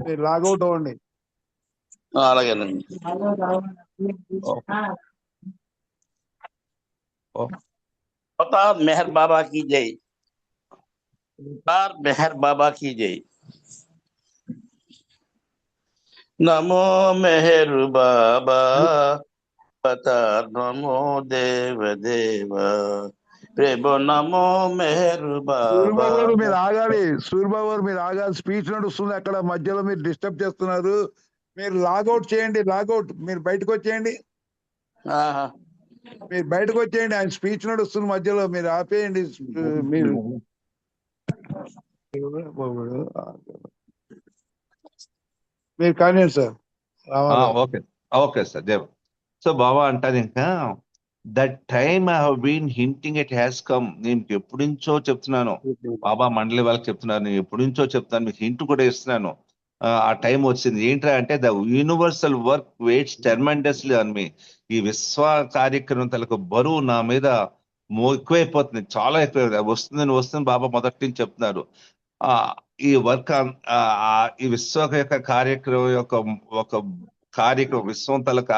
మీరు లాగౌట్ అవ్వండి. అలాగేనండి. అవతార్ మెహర్ బాబా की जय. అవతార్ మెహర్ బాబా की जय. నమో మెహర్ బాబా, అవతార్ నమో దేవ దేవ, ప్రభు నమో మెహర్ బాబా. సూరిబాబు గారు మీరు ఆగాలి. సూరిబాబు గారు మీరు ఆగాలి. స్పీచ్ నడుస్తుంది అక్కడ, మధ్యలో మీరు డిస్టర్బ్ చేస్తున్నారు. మీరు లాగౌట్ చేయండి. లాగౌట్, మీరు బయటకు వచ్చేయండి. మీరు బయటకు వచ్చేయండి. ఆయన స్పీచ్ నడుస్తుంది మధ్యలో, మీరు ఆపేయండి. మీరు కానీ sir. Okay sir, Dev. So Baba అంటారు ఇంకా that time I have been hinting it has come. నేను ఎప్పటి నుంచో చెప్తున్నాను బాబా, మండలి వాళ్ళకి చెప్తున్నాను, నేను ఎప్పటి నుంచో చెప్తాను, మీకు హింట్ కూడా ఇస్తున్నాను. ఆ టైం వచ్చింది. ఏంట్రా అంటే the universal work weighs tremendously on me. ఈ విశ్వ కార్యక్రమం తలకు బరువు నా మీద ఎక్కువైపోతుంది, చాలా ఎక్కువ వస్తుంది బాబా మొదటి నుంచి చెప్తున్నారు. ఈ వర్క్ ఈ విశ్వ యొక్క కార్యక్రమం యొక్క ఒక కార్యక్రమం విశ్వం తలక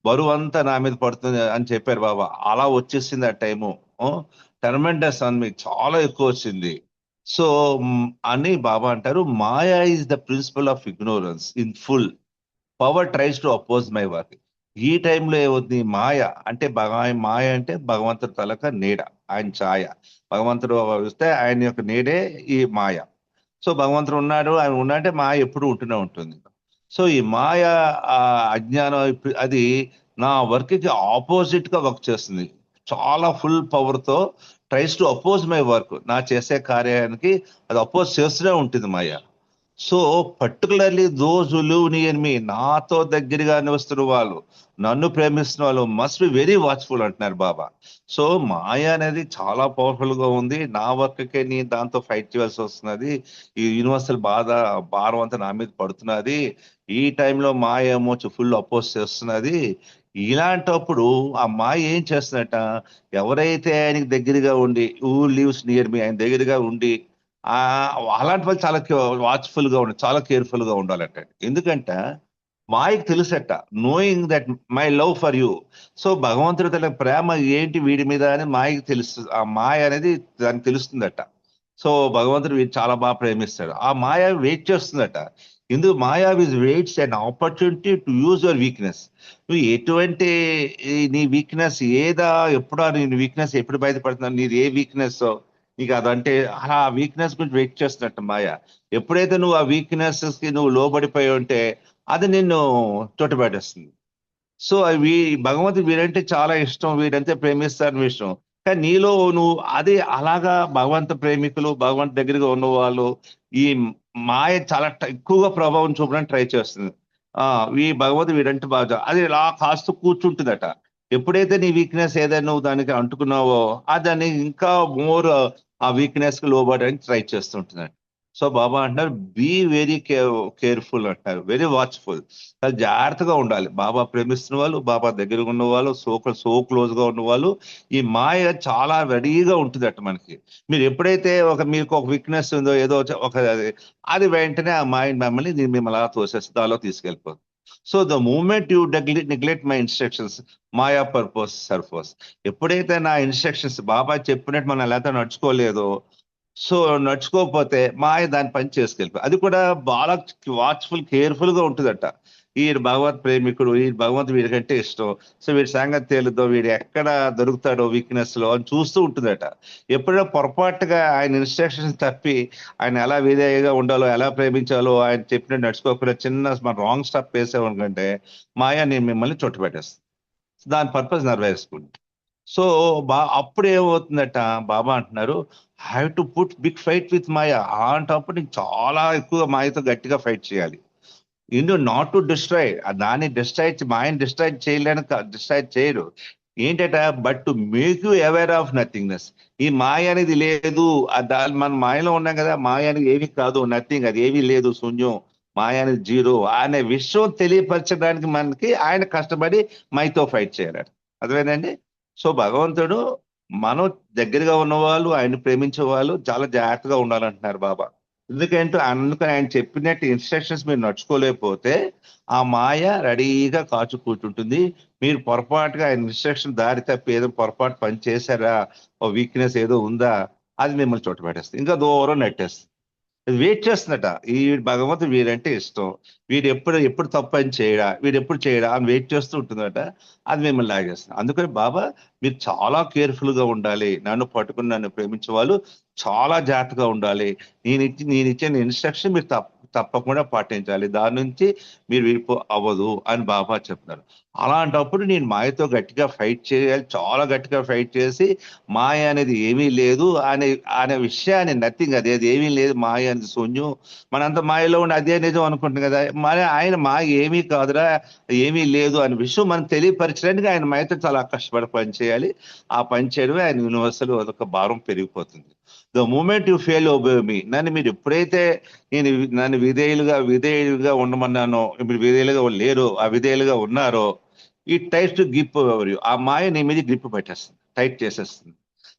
బరువు అంతా నా మీద పడుతుంది అని చెప్పారు బాబా. అలా వచ్చేసింది ఆ టైము. టర్మెండస్ అని మీకు చాలా ఎక్కువ వచ్చింది. సో అని బాబా అంటారు Maya is the principle of ignorance in full. Power tries to oppose my work. ఈ టైంలో ఏమవుతుంది, మాయ అంటే మాయ అంటే భగవంతుడి తలక నీడ, ఆయన ఛాయ. భగవంతుడు వస్తే ఆయన యొక్క నీడే ఈ మాయ. సో భగవంతుడు ఉన్నాడు, ఆయన ఉన్నాడంటే మాయ ఎప్పుడు ఉంటూనే ఉంటుంది. సో ఈ మాయ అజ్ఞానం అది నా వర్క్ కి ఆపోజిట్ గా వర్క్ చేస్తుంది. చాలా ఫుల్ పవర్ తో tries to oppose my work. నా చేసే కార్యానికి అది అపోజ్ చేస్తూనే ఉంటుంది మాయ. So particularly those who live near me, నాతో దగ్గరగా నివస్తున్న వాళ్ళు, నన్ను ప్రేమిస్తున్న వాళ్ళు మస్ట్ బి వెరీ వాచ్ఫుల్ అంటున్నారు బాబా. సో మాయ అనేది చాలా పవర్ఫుల్ గా ఉంది. నా వర్క్కే నేను దాంతో ఫైట్ చేయాల్సి వస్తున్నది. ఈ యూనివర్సల్ భారం అంతా నా మీద పడుతున్నది. ఈ టైంలో మాయ ఏమో ఫుల్ అపోజ్ చేస్తున్నది. ఇలాంటప్పుడు ఆ మాయ ఏం చేస్తున్నట్ట, ఎవరైతే ఆయనకి దగ్గరగా ఉండి హూ లివ్స్ నియర్ మీ, ఆయన దగ్గరగా ఉండి అలాంటి వాళ్ళు చాలా వాచ్ఫుల్ గా ఉండాలి, చాలా కేర్ఫుల్ గా ఉండాలట. ఎందుకంటే మాయకి తెలుసట, knowing that my love for you. So భగవంతుడి తన ప్రేమ ఏంటి వీడి మీద అని మాయకి తెలుస్తుంది. ఆ మాయ అనేది దానికి తెలుస్తుందట. సో భగవంతుడు వీడు చాలా బాగా ప్రేమిస్తాడు. ఆ మాయ వెయిట్ చేస్తుందట. ఎందుకు maya with waits and opportunity to use your weakness. నువ్వు ఎటువంటి నీ వీక్నెస్ ఏదా, ఎప్పుడా నీ వీక్నెస్ ఎప్పుడు బయటపడుతున్నావు, నీది ఏ వీక్నెస్ నీకు అదంటే అలా ఆ వీక్నెస్ గురించి వెయిట్ చేస్తున్నట్టు మాయ. ఎప్పుడైతే నువ్వు ఆ వీక్నెస్ కి నువ్వు లోబడిపోయి ఉంటే అది నిన్ను చోటుపెట్టేస్తుంది. సో భగవంతుడు వీడంటే చాలా ఇష్టం, వీడంతే ప్రేమిస్తారని విషయం. కానీ నీలో నువ్వు అది అలాగా భగవంతు ప్రేమికులు, భగవంతు దగ్గరగా ఉన్న వాళ్ళు ఈ మాయ చాలా ఎక్కువగా ప్రభావం చూపడానికి ట్రై చేస్తుంది. ఈ భగవంతుడు వీడంటే బాగా అది ఇలా కాస్తూ కూర్చుంటుందట. ఎప్పుడైతే నీ వీక్నెస్ ఏదైనా నువ్వు దానికి అంటుకున్నావో దాన్ని ఇంకా మోర్ ఆ వీక్నెస్ కి లోబడడానికి ట్రై చేస్తుంటుందంట. సో బాబా అంటారు బీ వెరీ కేర్ఫుల్ అంటారు, వెరీ వాచ్ఫుల్. చాలా జాగ్రత్తగా ఉండాలి. బాబా ప్రేమిస్తున్న వాళ్ళు, బాబా దగ్గరగా ఉన్న వాళ్ళు, సో క్లోజ్ గా ఉన్న వాళ్ళు, ఈ మాయ చాలా రెడీగా ఉంటుందట మనకి. మీరు ఎప్పుడైతే మీకు ఒక వీక్నెస్ ఉందో ఏదో అది వెంటనే ఆ మాయ మిమ్మల్ని అలా తోసేస్తుంది, దానిలో తీసుకెళ్ళిపోతుంది. So the moment you neglect my instructions maya purpose surfaces. ఎప్పుడైతే నా ఇన్స్ట్రక్షన్స్ బాబా చెప్పినట్టు మనం ఎలా నడుచుకోలేదో, సో నడుచుకోకపోతే మాయ దాని పని చేసుకెళ్ళిపోయి, అది కూడా బాగా వాచ్ఫుల్ కేర్ఫుల్ గా ఉంటుందట. ఈ భగవత్ ప్రేమికుడు, ఈ భగవంతుడు వీడికంటే ఇష్టం, సో వీడి సంగతి తేలుదో, వీడు ఎక్కడ దొరుకుతాడో వీక్నెస్ లో అని చూస్తూ ఉంటుందట. ఎప్పుడైనా పొరపాటుగా ఆయన ఇన్స్ట్రక్షన్స్ తప్పి ఆయన ఎలా విధేయంగా ఉండాలో, ఎలా ప్రేమించాలో ఆయన చెప్పినట్టు నడుచుకోకుండా చిన్న మన రాంగ్ స్టెప్ వేసామనుకంటే మాయ నేను మిమ్మల్ని చుట్టుపెట్టేస్తాను, దాని పర్పస్ నెరవేర్చుకుంటాను. సో అప్పుడు ఏమవుతుందట, బాబా అంటున్నారు have to put big fight with maya. అంటప్పుడు నీకు చాలా ఎక్కువ మాయతో గట్టిగా ఫైట్ చేయాలి. నాట్ టు డిస్ట్రాయ్, దాన్ని మాయని డిస్ట్రాయ్ చేయరు. ఏంటట, but to make you aware of nothingness. ఈ మాయ అనేది లేదు, మన మాయలో ఉన్నాం కదా, మాయ అనేది ఏమి కాదు, నథింగ్, అది ఏమీ లేదు, శూన్యం, మాయ అనేది జీరో అనే విషయం తెలియపరచడానికి మనకి ఆయన కష్టపడి మాయతో ఫైట్ చేయాలి. అర్థమైందండి? సో భగవంతుడు మనం దగ్గరగా ఉన్నవాళ్ళు, ఆయన ప్రేమించే వాళ్ళు చాలా జాగ్రత్తగా ఉండాలంటున్నారు బాబా. అందుకని ఆయన చెప్పినట్టు ఇన్స్ట్రక్షన్స్ మీరు నడుచుకోలేకపోతే ఆ మాయ రెడీగా కాచు కూర్చుంటుంది. మీరు పొరపాటుగా ఆయన ఇన్స్ట్రక్షన్ దారి తప్పి ఏదో పొరపాటు పని చేశారా, ఓ వీక్నెస్ ఏదో ఉందా, అది మిమ్మల్ని చోటపెట్టేస్తుంది, ఇంకా దూరం నెట్టేస్తుంది. వెయిట్ చేస్తున్నట. ఈ భగవంతుడు వీడంటే ఇష్టం, వీడు ఎప్పుడు తప్పు అని వీడు ఎప్పుడు చేయడా అని వెయిట్ చేస్తూ ఉంటుందట. అది మిమ్మల్ని లాగేస్తుంది. అందుకని బాబా మీరు చాలా కేర్ఫుల్ గా ఉండాలి, నన్ను పట్టుకుని నన్ను ప్రేమించే వాళ్ళు చాలా జాగ్రత్తగా ఉండాలి. నేను ఇచ్చిన ఇన్స్ట్రక్షన్ మీరు తప్పకుండా పాటించాలి, దాని నుంచి మీరు విడిపో అవ్వదు అని బాబా చెప్తున్నారు. అలాంటప్పుడు నేను మాయతో గట్టిగా ఫైట్ చేయాలి, చాలా గట్టిగా ఫైట్ చేసి మాయ అనేది ఏమీ లేదు అనే విషయాన్ని, నథింగ్, అది ఏమీ లేదు, మాయ అనేది శూన్యం, మనంత మాయలో ఉండి అదే నిజం అనుకుంటున్నాం కదా, మరి ఆయన మాయ ఏమీ కాదురా, ఏమీ లేదు అనే విషయం మనం తెలియపరచడానికి ఆయన మాయతో చాలా కష్టపడి పని చేయాలి. ఆ పని చేయడమే ఆయన యూనివర్సల్ ఒక భారం పెరిగిపోతుంది. The moment you fail obey me, మీరు ఎప్పుడైతే నన్ను విధేయులుగా ఉండమన్నానో, ఇప్పుడు విధేయులుగా లేరు, అవిధేయులుగా ఉన్నారో, ఈ tight to grip over you, ఆ మాయ నీ మీద గ్రిప్ పెట్టేస్తుంది, టైట్ చేసేస్తుంది,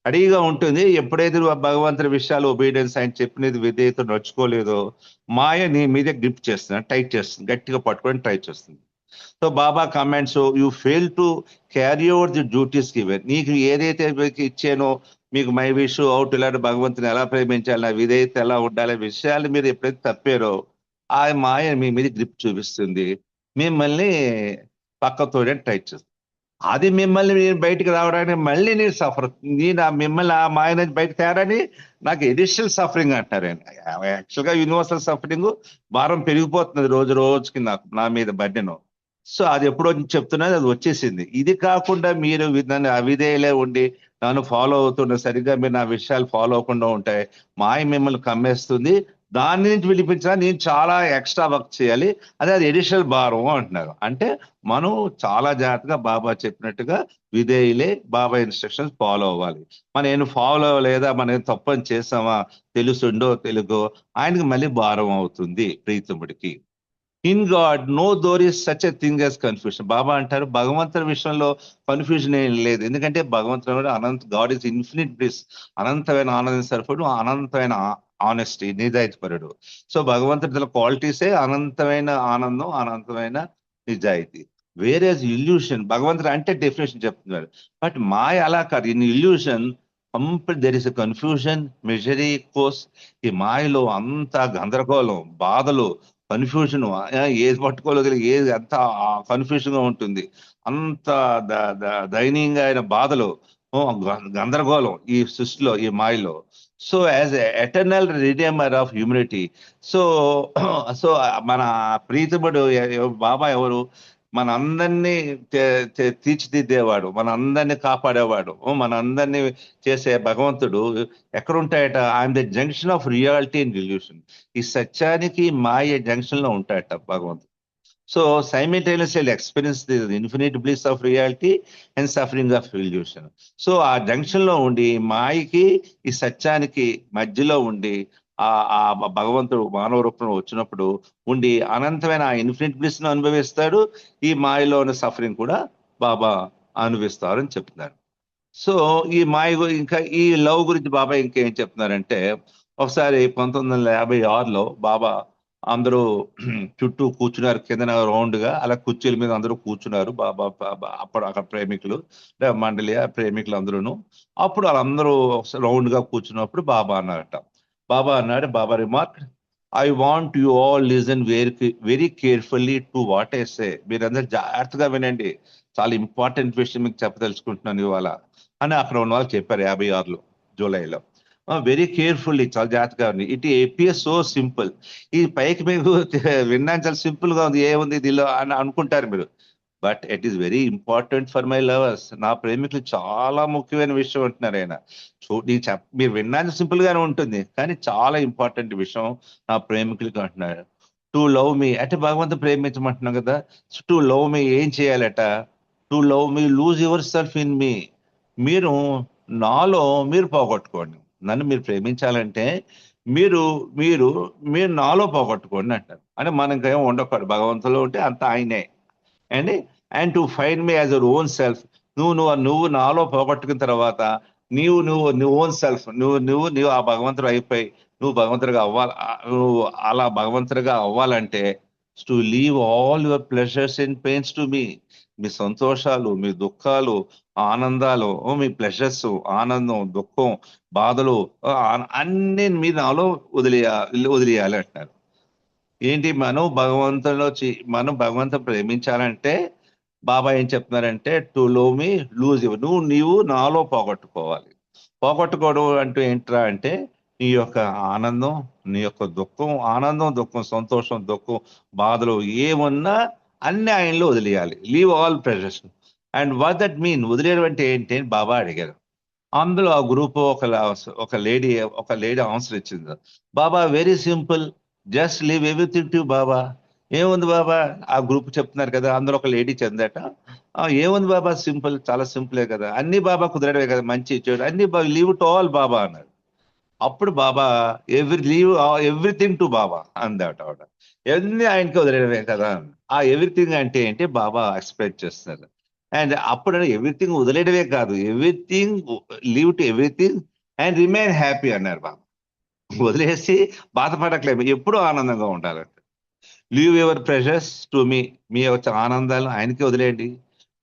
అడిగా ఉంటుంది. ఎప్పుడైతే భగవంతుడి విషయాలు ఒబీడియన్స్ ఆయన చెప్పినది విధేయత నడుచుకోలేదో, మాయ నీ మీద గ్రిప్ చేస్తుంది, టైట్ చేస్తుంది, గట్టిగా పట్టుకొని ట్రై చేస్తుంది. So Baba comments, you fail to carry over the duties given. నీకు ఏదైతే ఇచ్చానో, మీకు మై విష్ అవుట్, ఇలాంటి భగవంతుని ఎలా ప్రేమించాలి, నా విధేయత ఎలా ఉండాలి విషయాలు మీరు ఎప్పుడైతే తప్పారో, ఆ మాయ మీ మీద గ్రిప్ చూపిస్తుంది, మిమ్మల్ని పక్కతోనే ట్రై చేస్తుంది. అది మిమ్మల్ని మీరు బయటికి రావడానికి మళ్ళీ నేను సఫర్, మిమ్మల్ని ఆ మాయ నుంచి బయటకు తేరని నాకు ఎడిషనల్ సఫరింగ్ అంటారు. యాక్చువల్గా యూనివర్సల్ సఫరింగ్ భారం పెరిగిపోతున్నది రోజు రోజుకి నా మీద బడ్డెను. సో అది ఎప్పుడో చెప్తున్నది, అది వచ్చేసింది. ఇది కాకుండా మీరు నన్ను అవిధేయులే ఉండి నన్ను ఫాలో అవుతున్న, సరిగ్గా మీరు నా విషయాలు ఫాలో అవ్వకుండా ఉంటాయి, మాయ మిమ్మల్ని కమ్మేస్తుంది, దాని నుంచి విడిపించినా నేను చాలా ఎక్స్ట్రా వర్క్ చేయాలి, అది ఎడిషనల్ భారం అంటున్నారు. అంటే మనం చాలా జాగ్రత్తగా బాబా చెప్పినట్టుగా విధేయులే, బాబా ఇన్స్ట్రక్షన్స్ ఫాలో అవ్వాలి. మనం ఫాలో అవ్వలేదా, మనం తప్పని చేసామా, తెలుసుండో తెలుగో, ఆయనకి మళ్ళీ భారం అవుతుంది ప్రీతముడికి. In God no there is such a thing as confusion. Baba అంటారు భగవంతుడి విషయంలో కన్ఫ్యూజన్ ఏం లేదు, ఎందుకంటే భగవంతుడు గాడ్ ఇస్ ఇన్ఫినిట్ బ్లిస్, అనంతమైన ఆనందం సరిపడు, అనంతమైన ఆనెస్టీ, నిజాయితీపరుడు. సో భగవంతుడి క్వాలిటీసే అనంతమైన ఆనందం, అనంతమైన నిజాయితీ. వేరే ఇల్యూషన్, భగవంతుడు అంటే డెఫినేషన్ చెప్తున్నారు, బట్ మాయ అలా కాదు. In illusion there is a confusion, misery, course. ఈ మాయలో అంత గందరగోళం, బాధలు, కన్ఫ్యూజన్, ఏది పట్టుకోలేదు, ఏది అంత కన్ఫ్యూజన్ గా ఉంటుంది, అంత దయనీయంగా అయిన బాధలు, గందరగోళం ఈ సృష్టిలో, ఈ మాయలో. So as eternal redeemer of humanity, so మన ప్రీతముడు బాబా ఎవరు, మన అందరినీ తీర్చిదిద్దేవాడు, మన అందరినీ కాపాడేవాడు, మన అందరినీ చేసే భగవంతుడు ఎక్కడుంటాయట, I am the junction of reality and illusion. ఈ సత్యానికి మాయ జంక్షన్ లో ఉంటాయట భగవంతుడు. So simultaneously I'll experience the infinite bliss of reality and suffering of illusion. So ఆ జంక్షన్ లో ఉండి మాయకి ఈ సత్యానికి మధ్యలో ఉండి ఆ భగవంతుడు మానవ రూపంలో వచ్చినప్పుడు ఉండి అనంతమైన ఆ ఇన్ఫినిట్ బ్లిస్ ను అనుభవిస్తాడు. ఈ మాయలో ఉన్న సఫరింగ్ కూడా బాబా అనుభవిస్తారు అని చెప్తున్నారు. సో ఈ మాయ ఇంకా ఈ లవ్ గురించి బాబా ఇంకేం చెప్తున్నారంటే, ఒకసారి 1956లో బాబా అందరూ చుట్టూ కూర్చున్నారు కింద రౌండ్ గా, అలా కుర్చీల మీద అందరూ కూర్చున్నారు. బాబా అప్పుడు అక్కడ ప్రేమికులు మండలి ప్రేమికులు అందరూను. అప్పుడు వాళ్ళందరూ రౌండ్ గా కూర్చున్నప్పుడు బాబా అన్నారట. Baba remark, I want you all listen very carefully to what I say. మీరందరూ జాగ్రత్తగా వినండి, చాలా ఇంపార్టెంట్ విషయం మీకు చెప్పదలుచుకుంటున్నాను ఇవాళ అని అక్కడ ఉన్న వాళ్ళు చెప్పారు 56లో జూలైలో. వెరీ కేర్ఫుల్లీ, చాలా జాగ్రత్తగా ఉంది. It APS so simple. ఈ పైకి మీకు వినడానికి చాలా సింపుల్ గా ఉంది, ఏముంది దీనిలో అని అనుకుంటారు మీరు. But it is very important for my lovers. నా ప్రేమికులు చాలా ముఖ్యమైన విషయం అంటున్నారు ఆయన. మీరు వినడానికి సింపుల్ గానే ఉంటుంది, కానీ చాలా ఇంపార్టెంట్ విషయం నా ప్రేమికులకి అంటున్నారు. టు లవ్ మీ అంటే భగవంతుడు ప్రేమించమంటున్నాం కదా. టు లవ్ మీ ఏం చేయాలట? To love me lose your self in me. మీరు నాలో మీరు పోగొట్టుకోండి. నన్ను మీరు ప్రేమించాలంటే మీరు మీరు మీరు నాలో పోగొట్టుకోండి అంటారు. అంటే మనకేం ఉండకూడదు, భగవంతులో ఉంటే అంత ఆయనే. And to find me as your own self. నువ్వు నాలో పోగొట్టుకున్న తర్వాత నువ్వు ఓన్ సెల్ఫ్ నువ్వు ఆ భగవంతుడు అయిపోయి నువ్వు భగవంతుడిగా అవ్వాలి. నువ్వు అలా భగవంతుడిగా అవ్వాలంటే to leave all your pleasures and pains to me. మీ సంతోషాలు, మీ దుఃఖాలు, ఆనందాలు, మీ ప్లెజర్స్, ఆనందం, దుఃఖం, బాధలు అన్ని మీ నాలో వదిలేయాలి అంటున్నారు. ఏంటి? మనం భగవంతుని ప్రేమించాలంటే బాబా ఏం చెప్తున్నారంటే to love me lose your. నీవు నాలో పోగొట్టుకోవాలి. పోగొట్టుకోవడం అంటూ ఏంట్రా అంటే నీ యొక్క ఆనందం, నీ యొక్క దుఃఖం, ఆనందం, దుఃఖం, సంతోషం, దుఃఖం, బాధలు ఏమున్నా అన్ని ఆయనలో వదిలేయాలి. Leave all pressures. And what that mean? వదిలేయడం అంటే ఏంటి అని బాబా అడిగారు. అందులో ఆ గ్రూప్ ఒక లేడీ ఆన్సర్ ఇచ్చింది. Baba very simple, just leave everything to Baba. ఏముంది బాబా? ఆ గ్రూప్ చెప్తున్నారు కదా, అందులో ఒక లేడీ చెందట. ఏముంది బాబా, సింపుల్, చాలా సింపులే కదా, అన్ని బాబా కుదరడమే కదా, మంచి చెడు అన్ని లీవ్ టు ఆల్ బాబా అన్నారు. అప్పుడు బాబా ఎవ్రీథింగ్ టు బాబా అందట. ఎన్ని ఆయనకి వదిలేయడమే కదా. ఆ ఎవ్రీథింగ్ అంటే ఏంటి బాబా ఎక్స్ప్లెయిన్ చేస్తున్నారు. అండ్ అప్పుడు ఎవ్రీథింగ్ వదిలేయడమే కాదు, everything leave to everything and remain happy అన్నారు బాబా. వదిలేసి బాధపడట్లేదు, ఎప్పుడూ ఆనందంగా ఉండాలంట. Leave your pressures to me. మీ వచ్చే ఆనందాలు ఆయనకి వదిలేయండి.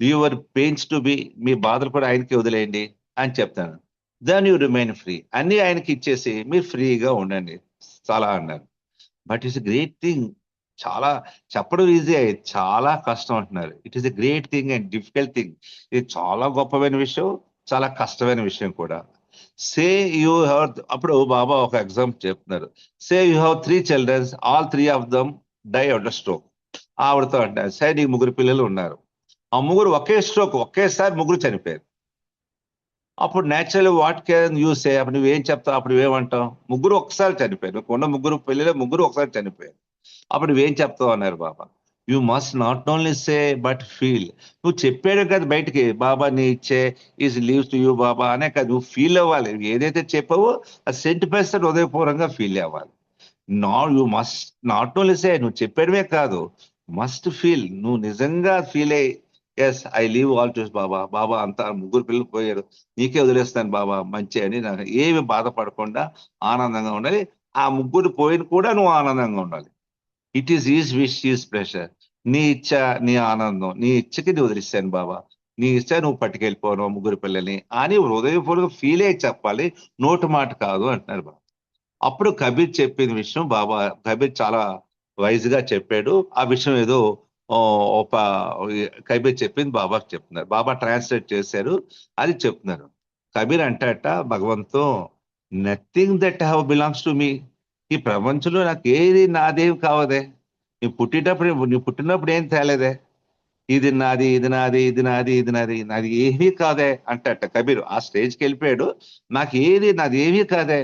Leave your pains to be. మీ బాధలు కూడా ఆయనకి వదిలేయండి అని చెప్తాను. Then you remain free. అన్ని ఆయనకి ఇచ్చేసి మీరు ఫ్రీగా ఉండండి చాలా అన్నారు. But it's great thing. చాలా చెప్పడం ఈజీ, అయ్యేది చాలా కష్టం అంటున్నారు. It is a great thing and difficult thing. ఇది చాలా గొప్పమైన విషయం, చాలా కష్టమైన విషయం కూడా. సే యూ హ్యావ్, అప్పుడు బాబా ఒక ఎగ్జాంపుల్ చెప్తున్నారు. Say you have 3 children, all 3 of them die out of stroke. ఆవిడతో అంటారు, సరే నీకు 3 పిల్లలు ఉన్నారు, ఆ 3 ఒకేసారి 3 చనిపోయారు. అప్పుడు natural what can you say? అప్పుడు నువ్వేం చెప్తావు? అప్పుడు నువ్వేమంటావు? 3 ఒకసారి చనిపోయారు, నీకు ఉన్న 3 పిల్లలు 3 ఒకసారి చనిపోయారు. అప్పుడు నువ్వేం చెప్తావు అన్నారు Baba. You must not only say but feel. నువ్వు చెప్పాడు కదా బయటికి, బాబా నీ ఇచ్చే is leaves to you Baba అనే కదా, నువ్వు ఫీల్ అవ్వాలి. ఏదైతే చెప్పావో అది 100% హృదయపూర్వకంగా ఫీల్ అవ్వాలి. You must not only say, నువ్వు చెప్పడమే కాదు, మస్ట్ ఫీల్. నువ్వు నిజంగా ఫీల్ అయ్యి yes I leave all to Baba. Baba అంతా 3 పిల్లలు పోయారు, నీకే వదిలేస్తాను బాబా మంచి అని. నాకు ఏమి బాధపడకుండా ఆనందంగా ఉండాలి. ఆ 3 పోయిన కూడా నువ్వు ఆనందంగా ఉండాలి. It is is wish is pressure. నీ ఇచ్చ, నీ ఆనందం, నీ ఇచ్చకి నువ్వు వదిలిస్తాను బాబా, నీ ఇచ్చ నువ్వు పట్టుకెళ్ళిపోను 3 పిల్లల్ని అని హృదయపూర్వక ఫీల్ అయ్యి చెప్పాలి, నోటు మాట కాదు అంటున్నారు బాబా. అప్పుడు కబీర్ చెప్పిన విషయం బాబా, కబీర్ చాలా వైజ్ గా చెప్పాడు. ఆ విషయం ఏదో కబీర్ చెప్పింది బాబాకి చెప్తున్నారు. బాబా ట్రాన్స్లేట్ చేశారు, అది చెప్తున్నారు. కబీర్ అంటట భగవంతు, nothing that have belongs to me. ఈ ప్రపంచంలో నాకు ఏది నాదేవి కావదే. నువ్వు పుట్టినప్పుడు ఏం తేలేదే, ఇది నాది, ఇది నాది, ఇది నాది, ఇది నాది, నాది ఏమీ కాదే అంటట కబీర్. ఆ స్టేజ్కి వెళ్ళిపోయాడు, నాకు ఏది నాది ఏమీ కాదే.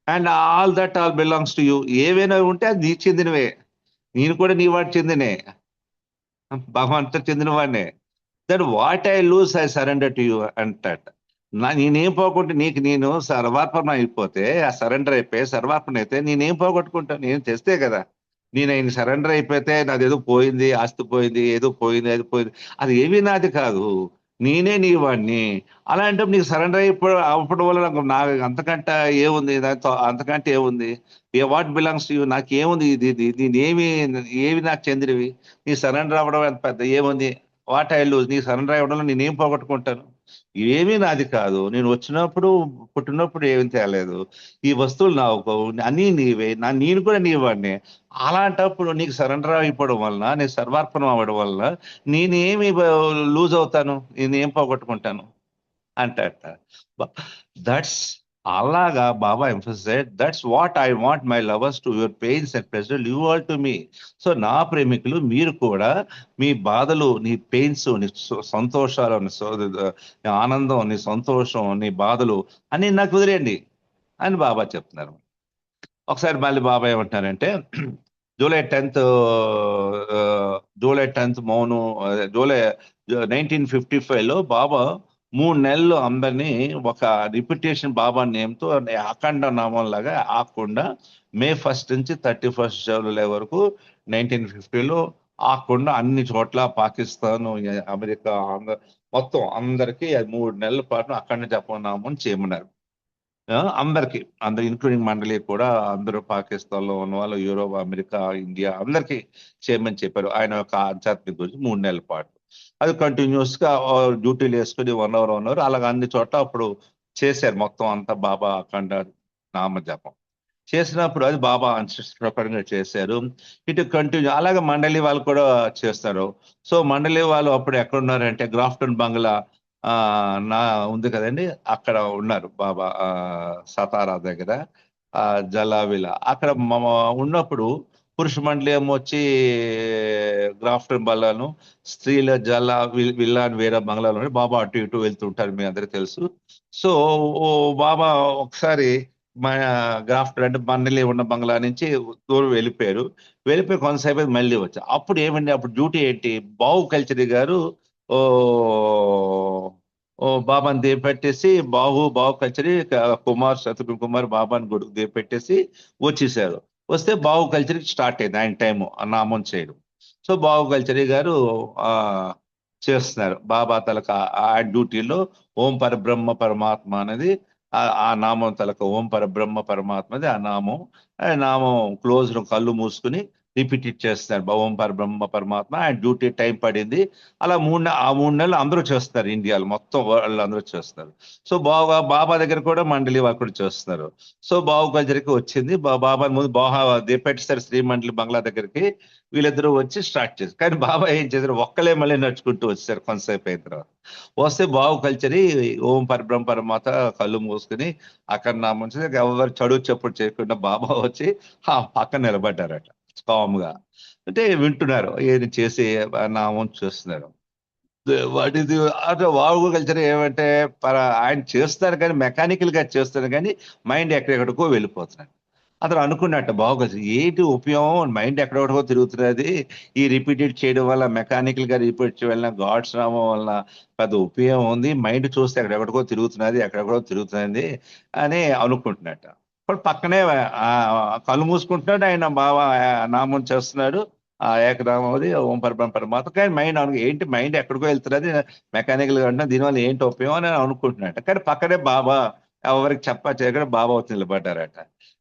And all belongs to you. ఏవైనా ఉంటే అది నీ చెందినవే, నేను కూడా నీ వాటి చెందినే. భగవంతుడు చెందిన వాడినే. That what I lose I surrender to you అంటాట. నేనేం పోగొట్టు నీకు నేను సర్వార్పణ అయిపోతే, ఆ సరెండర్ అయిపోయి సర్వార్పణ అయితే నేనేం పోగొట్టుకుంటాను? నేను తెస్తే కదా. నేను ఆయన సరెండర్ అయిపోతే నాది ఏదో పోయింది, ఆస్తి పోయింది, ఏదో పోయింది, అది పోయింది, అది ఏమీ నాది కాదు. నేనే నీ వాడిని. అలాంటప్పుడు నీకు సరెండర్ అవ్వడం వల్ల నాకు అంతకంటే ఏముంది? అంతకంటే ఏముంది? What belongs to you? నాకు ఏముంది? నేనేమి ఏవి నాకు చెందినవి? నీ సరెండర్ అవ్వడం ఎంత పెద్ద ఏముంది? What I loose? నీ సరెండర్ అవ్వడంలో నేనేం పోగొట్టుకుంటాను? ఏమీ నాది కాదు. నేను వచ్చినప్పుడు పుట్టినప్పుడు ఏమీ తేలేదు. ఈ వస్తువులు నాకు అన్నీ నీవే, నేను కూడా నీ వాడిని. అలాంటప్పుడు నీకు సరెండర్ అయిపోవడం వలన, నీకు సర్వార్పణం అవ్వడం వలన నేనేమి లూజ్ అవుతాను? నేనేం పోగొట్టుకుంటాను అంటట. దట్స్ అలాగా Baba emphasize, that's what I want my lovers to your pains and pressure live all to me. So నా ప్రేమికులు మీరు కూడా మీ బాధలు, నీ పెయిన్స్, నీ సంతోషాలు, నీ ఆనందం, నీ సంతోషం, నీ బాధలు అన్ని నాకు వదిలేయండి అని బాబా చెప్తున్నారు. ఒకసారి మళ్ళీ బాబా ఏమంటున్నారంటే, జూలై 10th మౌను, జూలై 1955లో బాబా 3 నెలలు అందరినీ ఒక రిపిటేషన్ బాబా నేమ్తో అఖండ నామం లాగా ఆకుండా May 1 నుంచి 31 జూలై వరకు 1950లో ఆకుండా అన్ని చోట్ల పాకిస్తాన్, అమెరికా, మొత్తం అందరికీ 3 నెలల పాటు అఖండ జపనామం చేయమన్నారు. అందరికి, అందరు ఇంక్లూడింగ్ మండలి కూడా, అందరూ పాకిస్తాన్లో ఉన్న వాళ్ళు, యూరోప్, అమెరికా, ఇండియా అందరికీ చేయమని చెప్పారు. ఆయన యొక్క ఆధ్యాత్మిక గురించి 3 నెలల పాటు అది కంటిన్యూస్ గా డ్యూటీలు వేసుకుని 1 అవర్ అలాగ అన్ని చోట్ల అప్పుడు చేశారు. మొత్తం అంతా బాబా అఖండ నామ జపం చేసినప్పుడు అది బాబా ప్రకారంగా చేశారు. ఇటు కంటిన్యూ అలాగే మండలి వాళ్ళు కూడా చేస్తారు. సో మండలి వాళ్ళు అప్పుడు ఎక్కడున్నారంటే గ్రాఫ్టన్ బంగ్లా నా ఉంది కదండి, అక్కడ ఉన్నారు బాబా, సతారా దగ్గర, జలావిలా అక్కడ ఉన్నప్పుడు పురుష మండలి ఏమో వచ్చి గ్రాఫ్టన్ బంగ్లాను, స్త్రీల విల్లా అని వేరే బంగ్లాలో బాబా అటు ఇటు వెళ్తుంటారు, మీ అందరికీ తెలుసు. సో బాబా ఒకసారి మన గ్రాఫ్టన్ అంటే మండలి ఉన్న బంగ్లా నుంచి దూరం వెళ్ళిపోయి కొంతసేపు మళ్ళీ వచ్చారు. అప్పుడు ఏమండి, అప్పుడు డ్యూటీ ఏంటి, బావు కల్చరీ గారు బాబాని దేపెట్టేసి, బావు కల్చరీ శత్రుఘ్న కుమార్ బాబాని గుడికి దేపెట్టేసి వచ్చేసారు. వస్తే బావు కల్చరీ స్టార్ట్ అయింది ఆయన టైము నామం చేయడం. సో బావు కల్చరీ గారు చేస్తున్నారు బాబా తలక ఆయన డ్యూటీలో ఓం పరబ్రహ్మ పరమాత్మ అనేది ఆ నామం తలక ఓం పరబ్రహ్మ పరమాత్మది ఆ నామం క్లోజ్ కళ్ళు మూసుకుని రిపీట్ చేస్తున్నారు, ఓం పరబ్రహ్మ పరమాత్మ. ఆయన డ్యూటీ టైం పడింది. అలా 3 నెలలు అందరూ చేస్తున్నారు, ఇండియాలో మొత్తం వాళ్ళు అందరూ చేస్తున్నారు. సో బాబా దగ్గర కూడా మండలి వాళ్ళు కూడా చేస్తున్నారు. సో బాబు కల్చర్కి వచ్చింది, బాబా ముందు దేపెట్టారు శ్రీ మండలి బంగ్లా దగ్గరికి. వీళ్ళిద్దరూ వచ్చి స్టార్ట్ చేశారు. కానీ బాబా ఏం చేశారు, ఒక్కలే మళ్ళీ నడుచుకుంటూ వచ్చారు. కొంతసేపు అయిన తర్వాత వస్తే బాబు కల్చరీ ఓం పరబ్రహ్మ పరమాత కళ్ళు మూసుకుని అక్కడ నామం ఎవరు చదువు చెప్పుడు చేయకుండా బాబా వచ్చి పక్కన నిలబడ్డారట కామ్గా. అంటే వింటున్నారు, ఏది చేసి నామం చూస్తున్నారు. వాటి అంటే వాగు కల్చర్ ఏమంటే ఆయన చేస్తారు కానీ మెకానికల్ గా చేస్తారు కానీ మైండ్ ఎక్కడెక్కడికో వెళ్ళిపోతున్నాడు. అతను అనుకున్నట్టు బాగోదు, ఏంటి ఉపయోగం, మైండ్ ఎక్కడెక్కడికో తిరుగుతున్నది, ఈ రిపీటెడ్ చేయడం వల్ల, మెకానికల్ గా రిపీట్ చేయడం వల్ల, గాడ్స్ నామం వల్ల పెద్ద ఉపయోగం ఉంది, మైండ్ చూస్తే ఎక్కడెక్కడికో తిరుగుతున్నది అని అనుకుంటున్నట్ట. ఇప్పుడు పక్కనే కళ్ళు మూసుకుంటున్నాడు, ఆయన బాబా నామం చేస్తున్నాడు, ఆ ఏకనామం అది ఓం పరబ్రహ్మ పరమాత్మ. కానీ మైండ్ ఏంటి, మైండ్ ఎక్కడికో వెళ్తున్నది, మెకానికల్ గా అంటే దీనివల్ల ఏంటి ఉపయోగం అని అనుకుంటున్నట్ట. కానీ పక్కనే బాబా ఎవరికి చేయకుండా బాబా వచ్చి నిలబడ్డారట.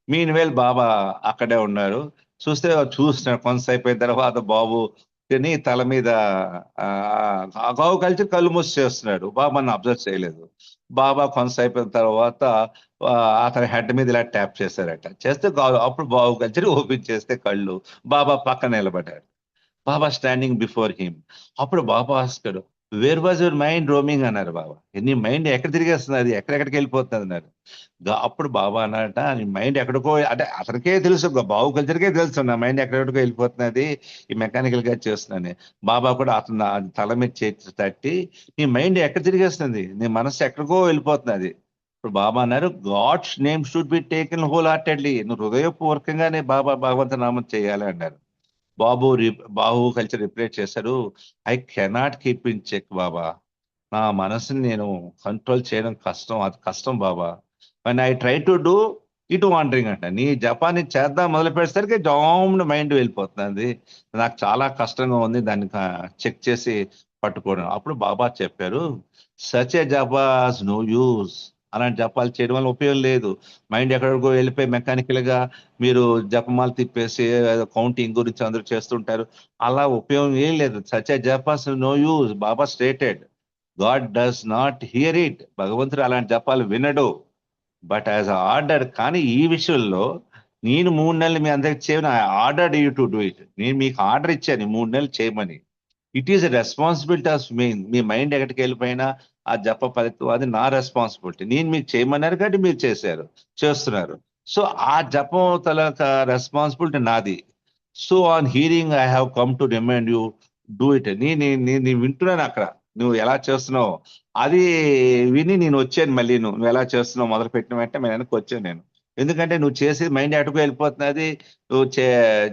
మీన్ వేల్ బాబా అక్కడే ఉన్నారు. చూస్తున్నాడు. కొంతసేపు అయిన తర్వాత బాబు తల మీద గావు కలిసి కళ్ళు మూసి చేస్తున్నాడు. బాబాని అబ్జర్వ్ చేయలేదు. బాబా కొంతసేపు అయిన తర్వాత అతని హెడ్ మీద ఇలా ట్యాప్ చేశారట. చేస్తే అప్పుడు బాబు కలిసి ఓపెన్ చేస్తే కళ్ళు, బాబా పక్కన నిలబడ్డాడు. Baba standing before him. అప్పుడు బాబా ఆస్కాడు, where was your mind roaming అన్నారు బాబా. నీ మైండ్ ఎక్కడ తిరిగేస్తున్నది, ఎక్కడెక్కడికి వెళ్ళిపోతుంది అన్నారు. అప్పుడు బాబా అన్నట, నీ మైండ్ ఎక్కడికో, అంటే అతనికే తెలుసు, బాబు కల్చర్కే తెలుసు నా మైండ్ ఎక్కడెక్కడికో వెళ్ళిపోతున్నది, ఈ మెకానికల్ గా చేస్తున్నాను. బాబా కూడా అతను తల మీద చేతి తట్టి, నీ మైండ్ ఎక్కడ తిరిగేస్తుంది, నీ మనసు ఎక్కడికో వెళ్ళిపోతున్నది. ఇప్పుడు బాబా అన్నారు, God's name should be taken whole heartedly. నువ్వు హృదయపూర్వకంగానే భగవంతు నామం చేయాలి అన్నారు. బాబు కల్చర్ రిప్లై చేశారు, I cannot keep in check Baba. నా మనసుని నేను కంట్రోల్ చేయడం కష్టం, అది కష్టం బాబా. When I try to do it wandering అంట. నీ జపాన్ని చేద్దాం మొదలు పెట్టేసరికి జామ్డ్ మైండ్ వెళ్ళిపోతుంది. నాకు చాలా కష్టంగా ఉంది దాన్ని చెక్ చేసి పట్టుకోవడం. అప్పుడు బాబా చెప్పారు, such a japas no use. అలాంటి జపాలు చేయడం వల్ల ఉపయోగం లేదు. మైండ్ ఎక్కడికో వెళ్ళిపోయి మెకానికల్ గా మీరు జపమాలు తిప్పేసి కౌంటింగ్ గురించి అందరూ చేస్తుంటారు. అలా ఉపయోగం ఏం లేదు. Such a japas no use. Baba stated, God does not hear it. భగవంతుడు అలాంటి జపాలు వినడు. But as order. కానీ ఈ విషయంలో నేను 3 నెలలు మీ అందరికి చేయను. I ordered you to do it. నేను మీకు ఆర్డర్ ఇచ్చాను 3 నెలలు చేయమని. ఇట్ ఈస్ రెస్పాన్సిబిలిటీ ఆఫ్ మీ మైండ్ ఎక్కడికి వెళ్ళిపోయినా ఆ జప ఫలితం అది నా రెస్పాన్సిబిలిటీ. నేను మీకు చేయమన్నారు కాబట్టి మీరు చేస్తున్నారు. సో ఆ జపం తలక రెస్పాన్సిబిలిటీ నాది. So on hearing I have come to remind you do it. నేను వింటున్నాను అక్కడ నువ్వు ఎలా చేస్తున్నావు. అది విని నేను వచ్చాను. మళ్ళీ నువ్వు ఎలా చేస్తున్నావు మొదలు పెట్టిన వెంటనే నేను వెనక్కి వచ్చాను. నేను ఎందుకంటే నువ్వు చేసి మైండ్ ఎటుకు వెళ్ళిపోతున్నది, నువ్వు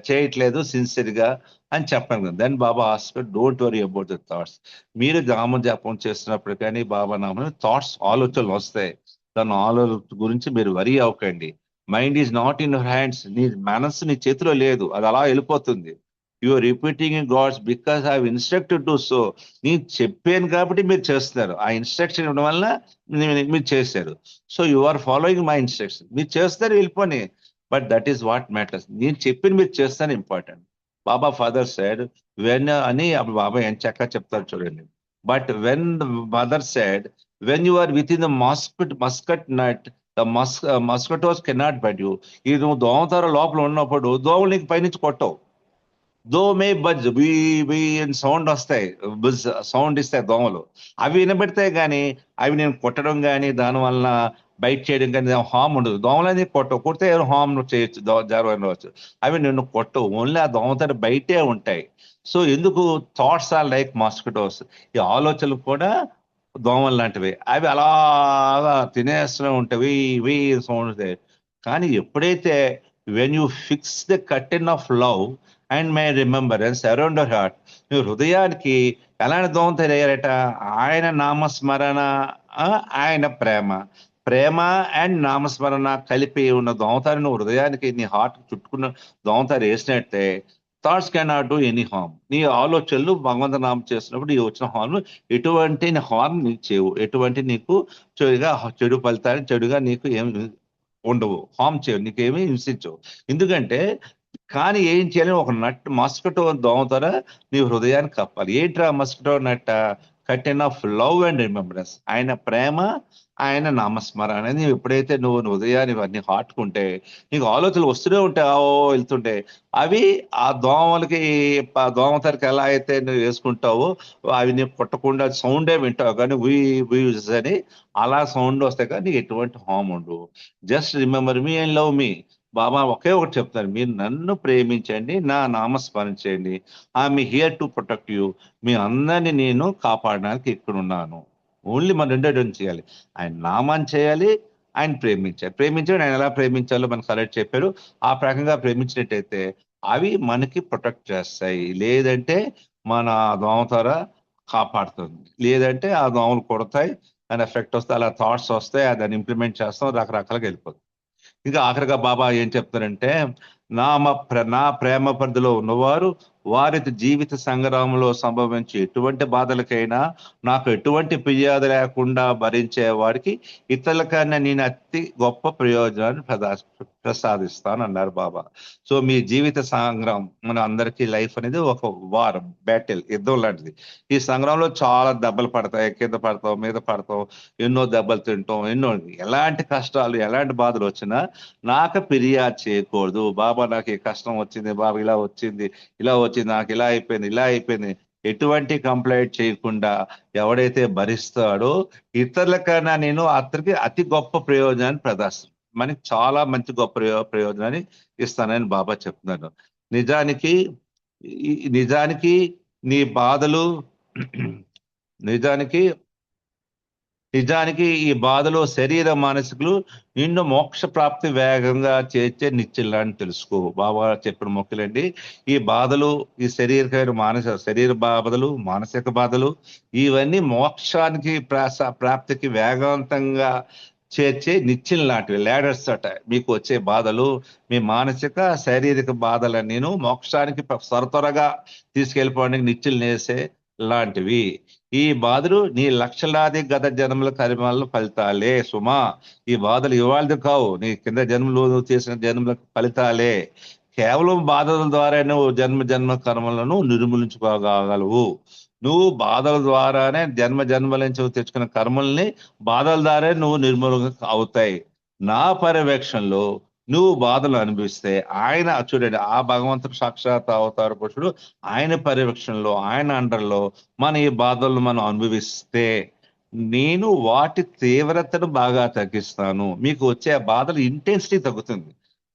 చేయట్లేదు సిన్సియర్ గా అని చెప్పాను. Then Baba asked, don't worry about the thoughts. మీరు నామ జపం చేస్తున్నప్పుడు కానీ బాబా నామం థాట్స్ ఆలోచనలు వస్తాయి. దాని ఆలోచన గురించి మీరు వరీ అవ్వకండి. Mind is not in your hands. నీ మనస్సు నీ చేతిలో లేదు, అది అలా వెళ్ళిపోతుంది. You are repeating in God's because I have instructed to. So నేను చెప్పాను కాబట్టి మీరు చేస్తున్నారు. ఆ ఇన్స్ట్రక్షన్ ఇవ్వడం వల్ల మీరు చేశారు. So you are following my instruction. మీరు చేస్తారు వెళ్ళిపోని. But that is what matters. నేను చెప్పిన మీరు చేస్తాను important. Baba father side when అని అప్పుడు బాబా ఏం చక్కగా చెప్తారు చూడండి. But when mother side when you are with in the mosquito net the mosquitoes cannot bite you. ఇది నువ్వు దోమతార లోపల ఉన్నప్పుడు దోమలు నీకు పైనుంచి కొట్టవు. Though may buzz be sound వస్తాయి, బజ్ సౌండ్ ఇస్తాయి దోమలు. అవి వినబెడతాయి కానీ అవి నేను కొట్టడం కానీ దానివల్ల బైట్ చేయడం కానీ హామ్ ఉండదు. దోమలు అనేది కొడితే హామ్ చేయొచ్చు, జ్వరం అనవచ్చు. అవి నిన్ను కొట్టవు. ఓన్లీ ఆ దోమతో బయటే ఉంటాయి. సో ఎందుకు థాట్స్ ఆర్ లైక్ మాస్కిటోస్. ఈ ఆలోచనలు కూడా దోమలు లాంటివి. అవి అలాగా తినేస్తూనే ఉంటాయి, వీ సౌండ్. కానీ ఎప్పుడైతే when you fix the curtain of love and my remembrance around your heart, నువ్వు హృదయానికి ఎలాంటి దోమ తయారట, ఆయన నామస్మరణ, ఆయన ప్రేమ అండ్ నామస్మరణ కలిపి ఉన్న దోమతారు నువ్వు హృదయానికి నీ హార్ట్ చుట్టుకున్న దోమతారు వేసినట్టే thoughts cannot do any harm. నీ ఆలోచనలు భగవంత నామం చేస్తున్నప్పుడు ఈ వచ్చిన హార్మ్ ఎటువంటి హార్మ్ నీకు చేయవు. ఎటువంటి నీకు చెడు ఫలితాలు చెడుగా నీకు ఏమి ఉండవు, హార్మ్ చేయవు, నీకేమీ హింసించవు. ఎందుకంటే కానీ ఏం చేయాలి, ఒక మస్కిటో దోమతారా నీ హృదయాన్ని కప్పాలి. ఏంట్రా మస్కిటో నట్ట? Curtain of love and remembrance. ఆయన ప్రేమ, ఆయన నామస్మరణ అనేది ఎప్పుడైతే నువ్వు హృదయాన్ని ఇవన్నీ హాటుకుంటే నీకు ఆలోచనలు వస్తూనే ఉంటాయి, వెళ్తుంటే అవి ఆ దోమలకి దోమతరికి ఎలా అయితే నువ్వు వేసుకుంటావో అవి నీకు కొట్టకుండా సౌండే వింటావు కానీ వీస్ అని అలా సౌండ్ వస్తాయి కానీ నీకు ఎటువంటి హామ్ ఉండవు. Just remember me and love me. Baba ఒకే ఒకటి చెప్తారు, మీరు నన్ను ప్రేమించండి, నా నామస్మరణ చేయండి. I am here to protect you. మీ అందరినీ నేను కాపాడడానికి ఇక్కడ ఉన్నాను. ఓన్లీ మనం రెండో చేయాలి, ఆయన నామాన్ని చేయాలి, ఆయన ప్రేమించాలి. ఆయన ఎలా ప్రేమించాలో మనకు కరెక్ట్ చెప్పారు. ఆ ప్రకంగా ప్రేమించినట్టయితే అవి మనకి ప్రొటెక్ట్ చేస్తాయి. లేదంటే మన దోమతార కాపాడుతుంది, లేదంటే ఆ దోమలు కొడతాయి, దాని ఎఫెక్ట్ వస్తాయి, అలా థాట్స్ వస్తాయి, దాన్ని ఇంప్లిమెంట్ చేస్తాం, రకరకాలుగా వెళ్ళిపోతుంది. ఇంకా ఆఖరిగా బాబా ఏం చెప్తారంటే, నా ప్రేమ పరిధిలో ఉన్నవారు వారి జీవిత సంగ్రామంలో సంభవించే ఎటువంటి బాధలకైనా నాకు ఎటువంటి ఫిర్యాదు లేకుండా భరించే వాడికి ఇతరుల కన్నా నేను అతి గొప్ప ప్రయోజనాన్ని ప్రసాదిస్తాను అన్నారు బాబా. సో మీ జీవిత సంగ్రామం, మన అందరికీ లైఫ్ అనేది ఒక వార్, బ్యాటిల్, యుద్ధం లాంటిది. ఈ సంగ్రామంలో చాలా దెబ్బలు పడతాయి, కింద పడతాం, మీద పడతాం, ఎన్నో దెబ్బలు తింటాం, ఎలాంటి కష్టాలు ఎలాంటి బాధలు వచ్చినా నాకు ఫిర్యాదు చేయకూడదు. బాబా నాకు ఈ కష్టం వచ్చింది, బాబా ఇలా వచ్చింది, నాకు ఇలా అయిపోయింది, ఎటువంటి కంప్లైంట్ చేయకుండా ఎవడైతే భరిస్తాడో ఇతరుల కన్నా నేను అతనికి అతి గొప్ప ప్రయోజనాన్ని ప్రదర్శన, మనకి చాలా మంచి గొప్ప ప్రయోజనాన్ని ఇస్తానని బాబా చెప్తున్నాను. నిజానికి నీ బాధలు, నిజానికి నిజానికి ఈ బాధలు శరీర మానసికులు నిన్ను మోక్ష ప్రాప్తి వేగంగా చేర్చే నిశ్చల్లా అని తెలుసుకో. బాబా చెప్పిన మొక్కలండి. ఈ బాధలు, ఈ శరీర బాధలు, మానసిక బాధలు, ఇవన్నీ మోక్షానికి ప్రాప్తికి వేగవంతంగా చేర్చే నిచ్చెన లాంటివి, లాడర్స్ అట. మీకు వచ్చే బాధలు, మీ మానసిక శారీరక బాధలను నేను మోక్షానికి త్వరగా తీసుకెళ్ళిపోవడానికి నిచ్చెలు నేసే లాంటివి. ఈ బాధలు నీ లక్షలాది గత జన్మల కర్మల ఫలితాలే సుమా. ఈ బాధలు ఇవాళది కావు, నీ కింద జన్మలు చేసిన జన్మల ఫలితాలే. కేవలం బాధల ద్వారా నువ్వు జన్మ కర్మలను నిర్మూలించుకోగలవు. నువ్వు బాధల ద్వారానే జన్మల నుంచి తెచ్చుకున్న కర్మల్ని బాధల ద్వారా నువ్వు నిర్మూలన అవుతాయి. నా పర్యవేక్షణలో నువ్వు బాధలు అనిపిస్తే ఆయన చూడండి, ఆ భగవంతుడు సాక్షాత్ అవతార పురుషుడు, ఆయన పర్యవేక్షణలో, ఆయన అండర్లో మన ఈ బాధలను మనం అనుభవిస్తే నేను వాటి తీవ్రతను బాగా తగ్గిస్తాను. మీకు వచ్చే ఆ బాధల ఇంటెన్సిటీ తగ్గుతుంది.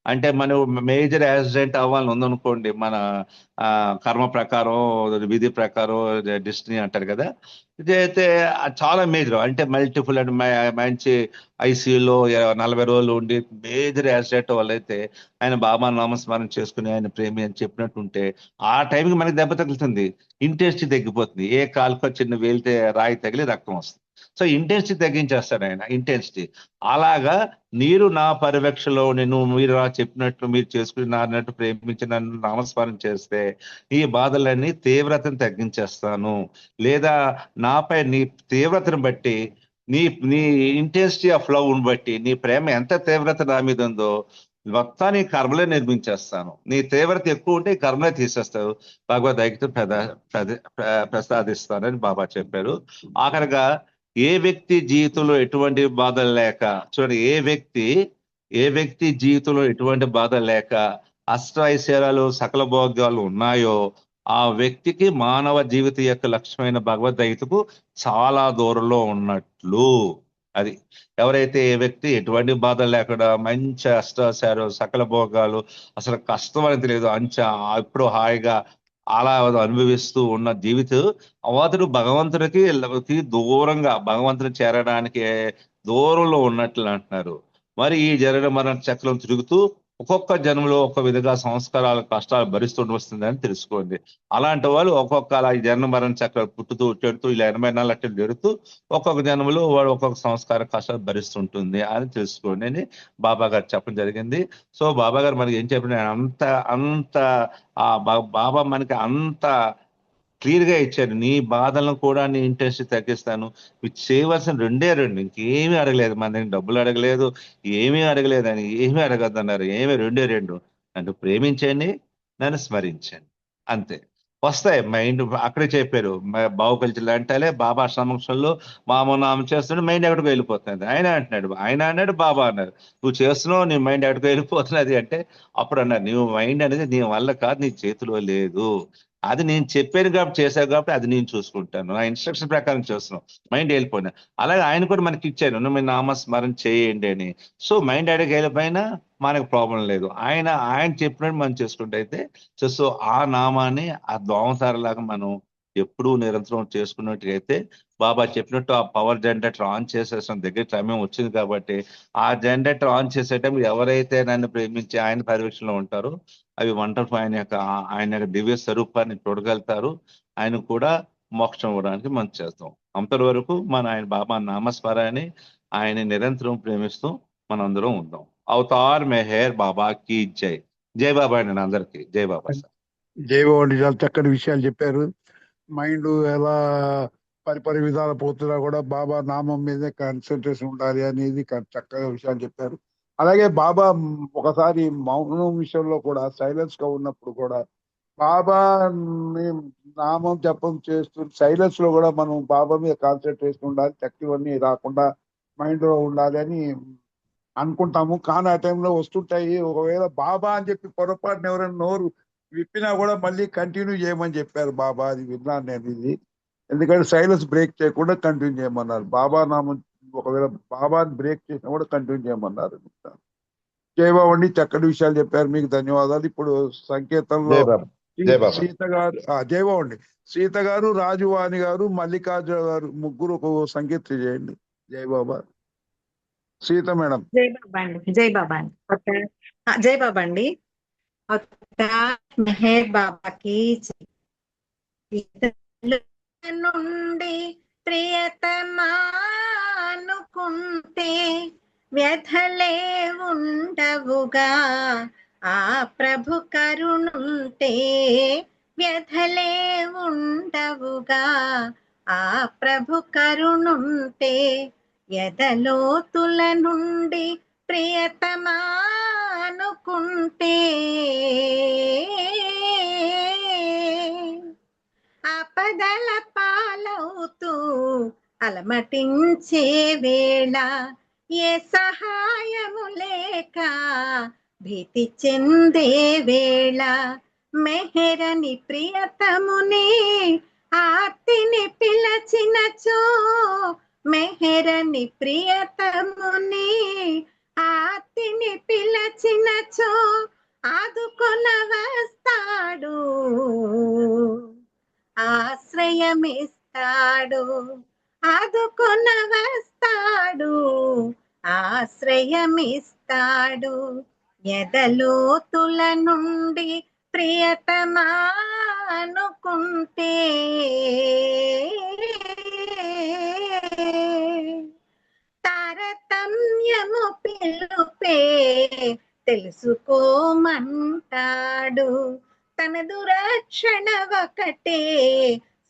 అంటే మనం మేజర్ యాక్సిడెంట్ అవ్వాలని ఉందనుకోండి, మన కర్మ ప్రకారం, విధి ప్రకారం, డెస్టినీ అంటారు కదా, ఇదైతే చాలా మేజర్, అంటే మల్టిపుల్ అండ్ మంచి ఐసీయూలో 40 రోజులు ఉండి మేజర్ యాక్సిడెంట్ వల్ల అయితే ఆయన బాబా నామస్మరణ చేసుకుని ఆయన ప్రేమి అని చెప్పినట్టుంటే ఆ టైంకి మనకి దెబ్బ తగులుతుంది, ఇంటెన్సిటీ తగ్గిపోతుంది. ఏ కాలుకో చిన్న వేలితే రాయి తగిలి రక్తం వస్తుంది. సో ఇంటెన్సిటీ తగ్గించేస్తాడు ఆయన, ఇంటెన్సిటీ. అలాగా మీరు నా పర్యవేక్షణలో మీరు చెప్పినట్లు మీరు చేసుకుని నాన్నట్టు ప్రేమించి నన్ను నామస్మరణ చేస్తే ఈ బాధలన్నీ తీవ్రతను తగ్గించేస్తాను. లేదా నాపై నీ తీవ్రతను బట్టి, నీ ఇంటెన్సిటీ ఆఫ్ లవ్ బట్టి, నీ ప్రేమ ఎంత తీవ్రత నా మీద ఉందో మొత్తాన్ని కర్మలే నిర్మించేస్తాను. నీ తీవ్రత ఎక్కువ ఉంటే కర్మలే తీసేస్తావు, భగవద్గీత ప్రసాదిస్తానని బాబా చెప్పారు. ఆఖరిగా ఏ వ్యక్తి జీవితంలో ఎటువంటి బాధలు లేక, చూడండి, ఏ వ్యక్తి జీవితంలో ఎటువంటి బాధలు లేక అష్టైశ్వర్యాలు సకల భోగ్యాలు ఉన్నాయో ఆ వ్యక్తికి మానవ జీవిత యొక్క లక్ష్యమైన భగవద్గీతకు చాలా దూరంలో ఉన్నట్లు. అది ఎవరైతే ఏ వ్యక్తి ఎటువంటి బాధలు లేకుండా మంచి అష్టైశ్వర్యాలు సకల భోగాలు, అసలు కష్టం అనేది లేదు, ఇప్పుడు హాయిగా అలా అనుభవిస్తూ ఉన్న జీవితం అతడు భగవంతుడికి దూరంగా, భగవంతుని చేరడానికి దూరంలో ఉన్నట్లు అంటున్నారు. మరి ఈ మరణ చక్రం తిరుగుతూ ఒక్కొక్క జన్మలో ఒక్క విధంగా సంస్కారాల కష్టాలు భరిస్తూ వస్తుందని తెలుసుకోండి. అలాంటి వాళ్ళు ఒక్కొక్క అలా ఈ మరణ చక్రాలు పుట్టుతూ చెడుతూ ఇలా 84 లక్షలు జరుగుతూ ఒక్కొక్క జన్మలో వాడు ఒక్కొక్క సంస్కార కష్టాలు భరిస్తుంటుంది అని తెలుసుకోండి అని బాబా గారు చెప్పడం జరిగింది. సో బాబా గారు మనకి ఏం చెప్పిన అంత బాబా మనకి అంత క్లియర్ గా ఇచ్చారు. నీ బాధలను కూడా నీ ఇంట్రెస్ట్ తగ్గిస్తాను. మీరు చేయవలసిన 2 ఇంకేమీ అడగలేదు, మన దగ్గర డబ్బులు అడగలేదు, ఏమీ అడగలేదు, అని ఏమీ అడగద్దు అన్నారు. ఏమీ 2 నన్ను ప్రేమించండి, నన్ను స్మరించండి, అంతే. వస్తాయి మైండ్. అక్కడే చెప్పారు, బాహుకల్చలు అంటాలే బాబా సమక్షంలో నామం చేస్తుంటే మైండ్ ఎక్కడికి వెళ్ళిపోతుంది. ఆయన అన్నాడు బాబా అన్నారు, నువ్వు చేస్తున్నావు, నీ మైండ్ ఎక్కడికి వెళ్ళిపోతున్నది అంటే అప్పుడు అన్నారు, నువ్వు మైండ్ అనేది నీ వల్ల కాదు, నీ చేతిలో లేదు, అది నేను చెప్పాను కాబట్టి చేశాను కాబట్టి అది నేను చూసుకుంటాను, ఆ ఇన్స్ట్రక్షన్ ప్రకారం చేస్తున్నావు, మైండ్ వెళ్ళిపోయినా. అలాగే ఆయన కూడా మనకి ఇచ్చాను, మీరు నామస్మరణ చేయండి అని. సో మైండ్ అడిగి వెళ్ళిపోయినా మనకు ప్రాబ్లం లేదు, ఆయన చెప్పినట్టు మనం చేసుకుంటే అయితే. సో ఆ నామాన్ని ఆ దోమతారలాగా మనం ఎప్పుడూ నిరంతరం చేసుకున్నట్టుగైతే బాబా చెప్పినట్టు ఆ పవర్ జనరేటర్ ఆన్ చేసేసిన దగ్గర సమయం వచ్చింది కాబట్టి ఆ జనరేటర్ ఆన్ చేసే టైం ఎవరైతే నన్ను ప్రేమించి ఆయన పర్యవేక్షణలో ఉంటారో అవి వంటర్ఫుల్ ఆయన యొక్క దివ్య స్వరూపాన్ని చూడగలుగుతారు. ఆయన కూడా మోక్షం ఇవ్వడానికి మనం చేస్తాం. అంతటి వరకు ఆయన బాబా నామస్మరాన్ని ఆయన నిరంతరం ప్రేమిస్తూ మనందరం ఉందాం. అవతార్ మెహర్ బాబా కి జై. జై బాబా అండి అందరికి. జై బాబా సార్. జై బాబా అండి, చాలా చక్కటి విషయాలు చెప్పారు. మైండ్ ఎలా పరిపరి విధాలు పోతున్నా కూడా బాబా నామం మీదే కాన్సన్ట్రేషన్ ఉండాలి అనేది చక్కగా విషయాలు చెప్పారు. అలాగే బాబా ఒకసారి మౌనం విషయంలో కూడా సైలెన్స్ గా ఉన్నప్పుడు కూడా బాబా నామం జపం చేస్తూ సైలెన్స్ లో కూడా మనం బాబా మీద కాన్సన్ట్రేషన్ ఉండాలి, చక్కివన్నీ రాకుండా మైండ్ లో ఉండాలి అని అనుకుంటాము. కానీ ఆ టైంలో వస్తుంటాయి. ఒకవేళ బాబా అని చెప్పి పొరపాటున ఎవరైనా నోరు విప్పినా కూడా మళ్ళీ కంటిన్యూ చేయమని చెప్పారు బాబా. అది విన్నాను నేను ఇది. ఎందుకంటే సైలెన్స్ బ్రేక్ చేయకుండా కంటిన్యూ చేయమన్నారు. బాబా నామం ఒకవేళ బాబాని బ్రేక్ చేసినా కూడా కంటిన్యూ చేయమన్నారు. జయబాబు అండి, చక్కటి విషయాలు చెప్పారు, మీకు ధన్యవాదాలు. ఇప్పుడు సంకేతంలో సీత గారు, జయబాబు అండి, సీత గారు, రాజువాణి గారు, మల్లికార్జున గారు ముగ్గురు ఒక సంకేతం చేయండి. జై బాబా. సీత మేడం. జై బాబా అండి. జై బాబా అండి. జై బాబా అండి. మెహర్ బాబాకి నుండి ప్రియతమానుకుంటే వ్యధలే ఉండవుగా, ఆ ప్రభు కరుణుంటే వ్యధలే ఉండవుగా, ఆ ప్రభు కరుణుంటే ఎదలోతుల నుండి ప్రియతమానుకుంటే ఆపదల పాలవుతూ అలమటించే వేళ ఏ సహాయము లేక భీతి చెందే వేళ మెహరని ప్రియతముని ఆర్తిని పిలచినచో, మెహరని ప్రియతముని ఆర్తిని పిలచినచో ఆదుకొన వస్తాడు, ఆశ్రయమిస్తాడు, ఆదుకొన వస్తాడు, ఆశ్రయమిస్తాడు. ఎదలోతుల నుండి ప్రియతమానుకుంటే తారతమ్యము పిలుపే తెలుసుకోమంటాడు, తనదు రక్షణ ఒకటే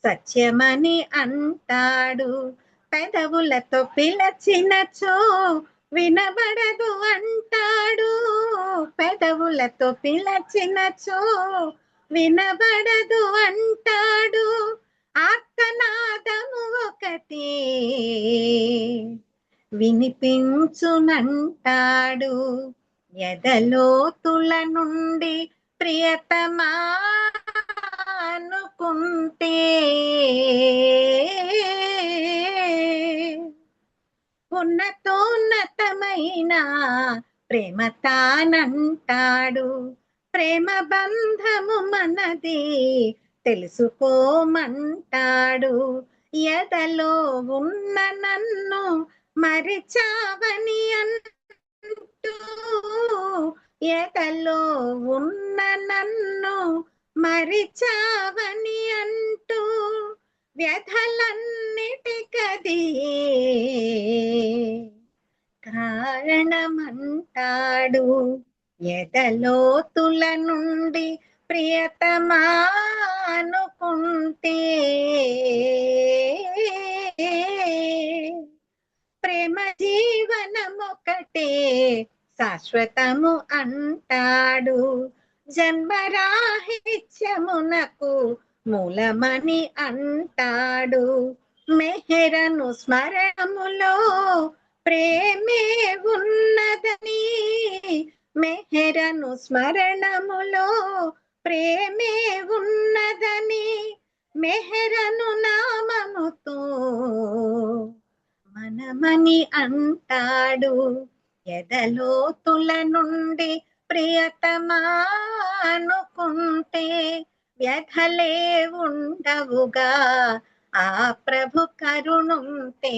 సత్యమని అంటాడు. పెదవులతో పిలచినచో వినబడదు అంటాడు, పెదవులతో పిలచినచో వినబడదు అంటాడు. ఆర్తనాదము ఒకటి వినిపించునంటాడు. ఎదలోతుల నుండి ప్రియతమానుకుంటే ఉన్నతోన్నతమైన ప్రేమ తానంటాడు. ప్రేమ బంధము మనది తెలుసుకోమంటాడు. ఎదలో ఉన్న నన్ను మరిచావని అంటూ, ఎదలో ఉన్న నన్ను మరిచావని అంటూ వ్యధలన్నిటికది కారణమంటాడు. ఎదలోతుల నుండి ప్రియతమానుకుంటే ప్రేమ జీవనమొకటే శాశ్వతము అంటాడు. జన్మరాహిత్యమునకు మూలమని అంటాడు. మెహరను స్మరణములో ప్రేమే ఉన్నదని, మెహరను స్మరణములో ప్రేమే ఉన్నదని మెహరను నామముతో మనమని అంటాడు. ఎదలోతుల నుండి ప్రియతమానుకుంటే వ్యధలే ఉండవుగా, ఆ ప్రభు కరుణుంటే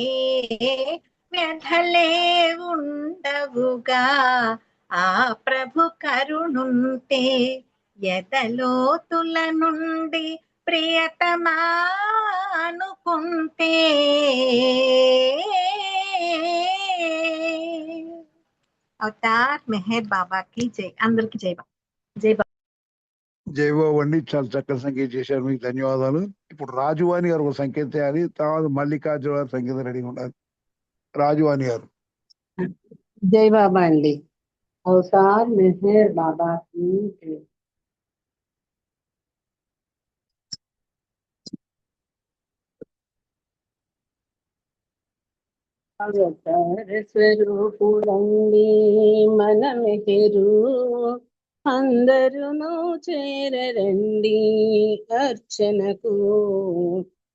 వ్యధలే ఉండవుగా, ఆ ప్రభు కరుణుంటే ఎదలోతుల నుండి ప్రియతమానుకుంటే. అవతార్ మెహర్ బాబాకి జై. అందరికి జై బాబా. జై బాబా. జై బాబు అండి. చాలా చక్కటి సంకేతం చేశారు, మీకు ధన్యవాదాలు. ఇప్పుడు రాజువాణి గారు ఒక సంకేతం చేయాలి, తర్వాత మల్లికార్జున గారు సంకేతం రెడీగా ఉండాలి. రాజువాణి గారు. జై బాబా అండి. అవతార్ మెహర్ బాబాకి జై. అవతార స్వరూపుడండి మన మెహరు, అందరును చేరండి అర్చనకు.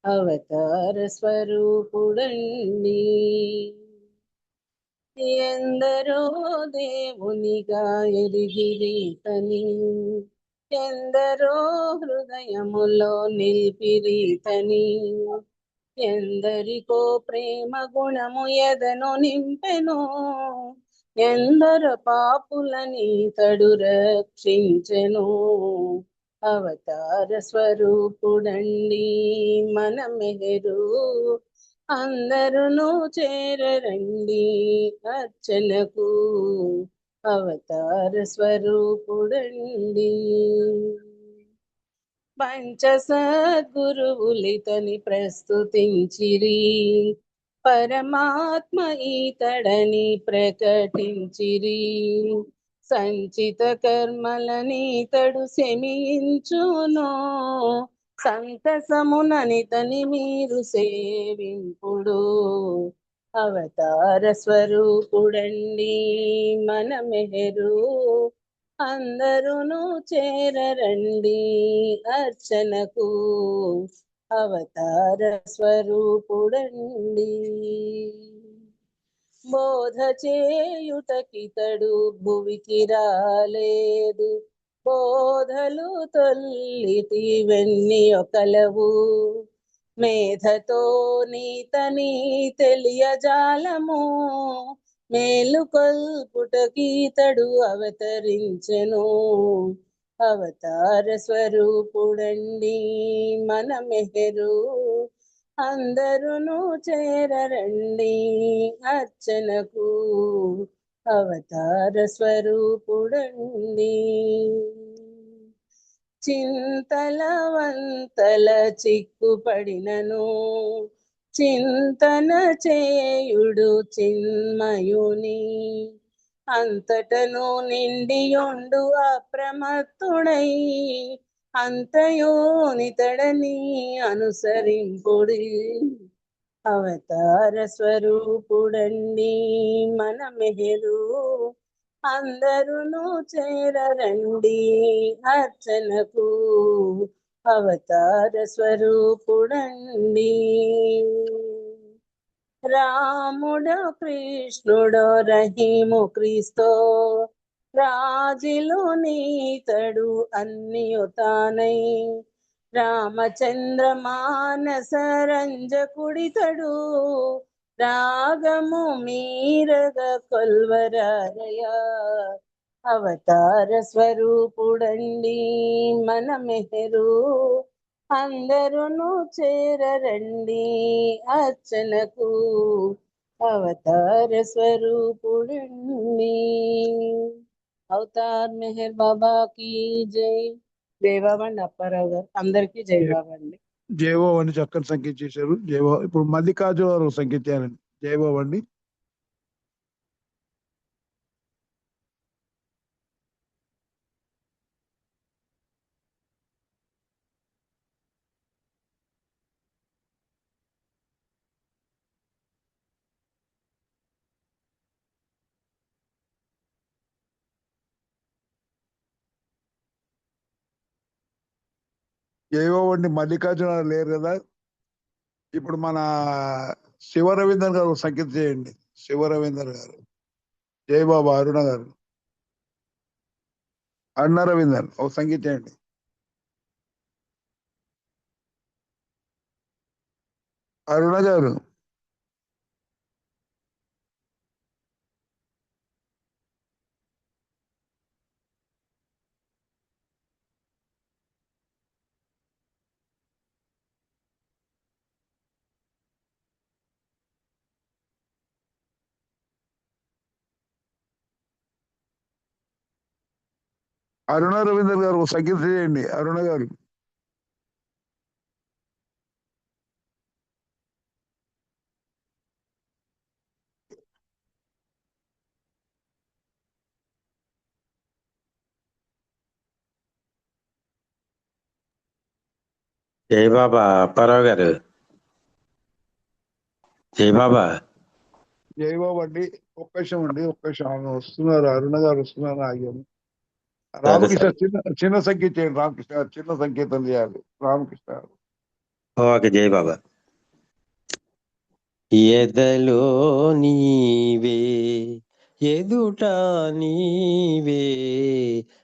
అవతార స్వరూపుడండి ఎందరో దేవునిగా ఎరిగిరీతని, ఎందరో హృదయములో నిలిపిరీతని, ఎందరికో ప్రేమ గుణము ఎదను నింపెను, ఎందరో పాపులని తడు రక్షించెను. అవతార స్వరూపుడండి మన మెహరు, అందరును చేరండి అర్చనకు. అవతార స్వరూపుడండి. పంచ సద్గురువులితని ప్రస్తుతించిరి, పరమాత్మ ఈతడని ప్రకటించిరి. సంచిత కర్మలనీతడు శమించును, సంతసముననితని మీరు సేవింపుడు. అవతార స్వరూపుడండి మన మెహరు, అందరును చేరండి అర్చనకు. అవతార స్వరూపుడండి. బోధ చేయుటకితడు భువికి రాలేదు, బోధలు తొల్లిటివన్నీ ఒకలవు. మేధతో నీతని తెలియజాలము, మేలుకొల్పుటకీతడు అవతరించెను. అవతార స్వరూపుడండి మన మెహరు, అందరును చేరండి అర్చనకు. అవతార స్వరూపుడండి. చింతలవంతల చిక్కుపడినను, చింతన చేయుడు చిన్మయుని. అంతటను నిండియుండు అప్రమత్తుడై, అంతయోనితడని అనుసరింపుడి. అవతార స్వరూపుడండి మన మెహరు, అందరును చేరండి అర్చనకు. అవతార స్వరూపుడండి. రాముడో కృష్ణుడో రహీము క్రీస్తో, రాజులు నీతడు అన్నియు తానై. రామచంద్ర మానస రంజకుడితడు, రాగము మీరగ కొల్వరారయా. అవతార స్వరూపుడండి మన మెహరు, అందరును చేరండి అర్చనకు. అవతార స్వరూపుడండి. అవతార్ మెహర్ బాబా కీ జై. జై బాబా అండి అప్పారావు గారు, అందరికీ జై బాబా అండి. జయబాబు అని చక్కని సంఖ్య చేశారు. జయబాబు. ఇప్పుడు మల్లికార్జున గారు సంఖ్య చేయాలండి. జయబాబు అండి. జయబాబు అండి. మల్లికార్జున గారు లేరు కదా. ఇప్పుడు మన శివ రవీందర్ గారు సంకేతం చేయండి. శివ రవీందర్ గారు. జయబాబు. అరుణ గారు. అరుణ రవీందర్ ఒక సంగీతం చేయండి. అరుణ గారు. అరుణ రవీందర్ గారు ఒక సంగీతం చేయండి. అరుణ గారు. జై బాబా అప్పారావు గారు. జై బాబా. జయబాబు అండి. ఒక్క నిమిషం అండి. ఒక్క నిమిషం. ఆమె వస్తున్నారు. అరుణ గారు వస్తున్నారు. ఆగాము. రామకృష్ణ చిన్న సంగీతం చేయండి. రామకృష్ణ గారు చిన్న సంకేతం చేయాలి. రామకృష్ణ గారు. ఓకే. జై బాబా. ఎదలో నీవే, ఎదుట నీవే,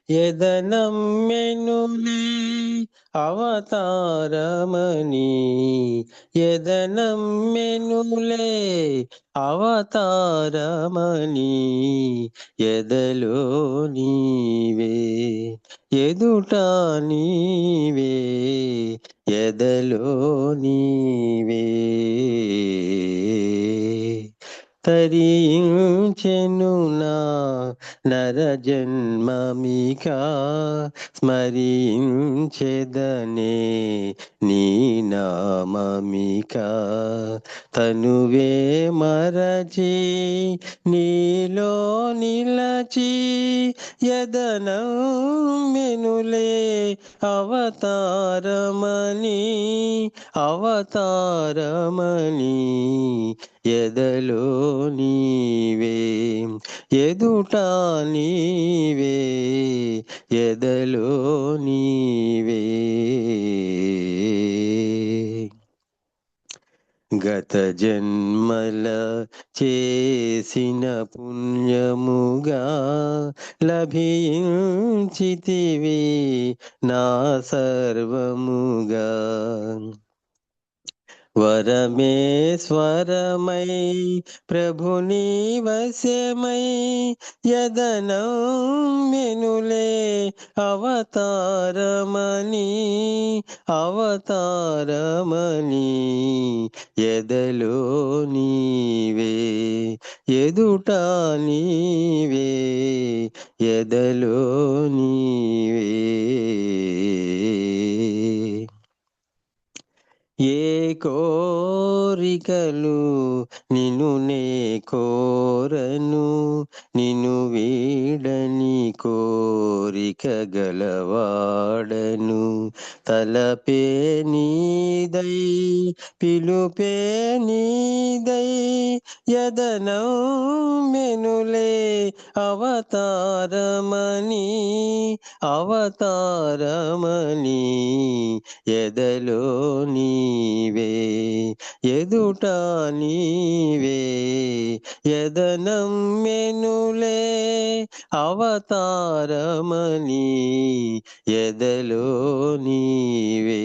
ఎదనమ్మెనులే అవతారమని ఎదనమ్మెనులే అవతారమని ఎదలో నీవే ఎదుట నీవే ఎదలో నీవే తరించెను నా నర జన్మమిక స్మరించెదనే నీ నామమిక తనువే మరచి నీలో నిలచి యదనమ్మెనులే అవతారమని అవతారమని ఎదలో నీవే ఎదుట నీవే ఎదలో నీవే గత జన్మల చేసిన పుణ్యముగా లభించితివి నా సర్వముగా వరమేశ్వరమై ప్రభుని వశమై యదనమ్మెనులే అవతారమని అవతారమని ఎదలో నీవే ఎదుట నీవే ఎదలో నీవే ఏ కోరికలు నిన్ను నే కోరను నిన్ను వీడని కోరిక గలవాడను తలపే నీదై పిలుపే నీదై యదనమ్మెనులే అవతారమని అవతారమని ఎదలో నీవే ఎదుట నీవే యదనమ్మెనులే అవతారమని ఎదలో నీవే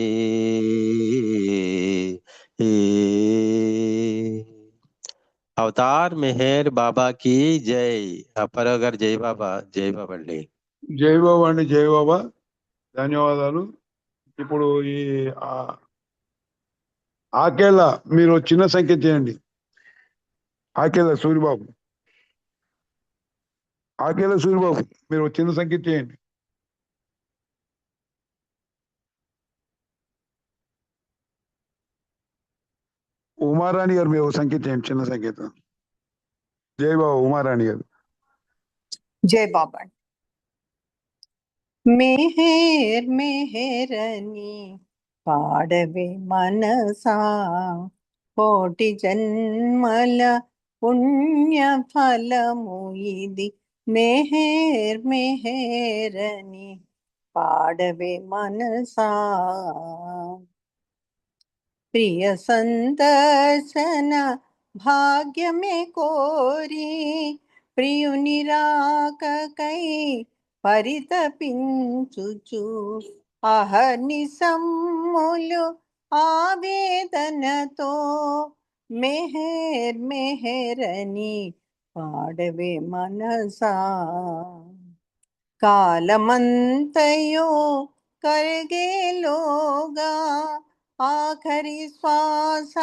అవతార్ మెహర్ బాబా की జై అపరగర్ జై బాబా అండి జై బాబా అండి, జై బాబా. ధన్యవాదాలు. ఇప్పుడు ఈ ఆకేలా మీరు చిన్న సంఖ్య చేయండి. ఆకేలా సూరిబాబు, ఆకేలా సూరిబాబు మీరు చిన్న సంఖ్య చేయండి. ఉమారాణి గారు మీరు సంఖ్య చేయండి, చిన్న సంఖ్యతో. జై బాబా. ఉమారాణి గారు. జై బాబా. మెహర్ మెహరని పాడవే మనసా కోటి జన్మల పుణ్య ఫలము ఇది మెహర్ మెహరని పాడవే మనసా ప్రియ సందర్శన భాగ్యమే కోరి ప్రియుని రాకకై పరితపించుచు అహర్నిశమ్ములు ఆవేదనతో మెహర్ మెహరని పాడవే మనసా కాలమంతయో కరిగేలోగా ఆఖరి శ్వాస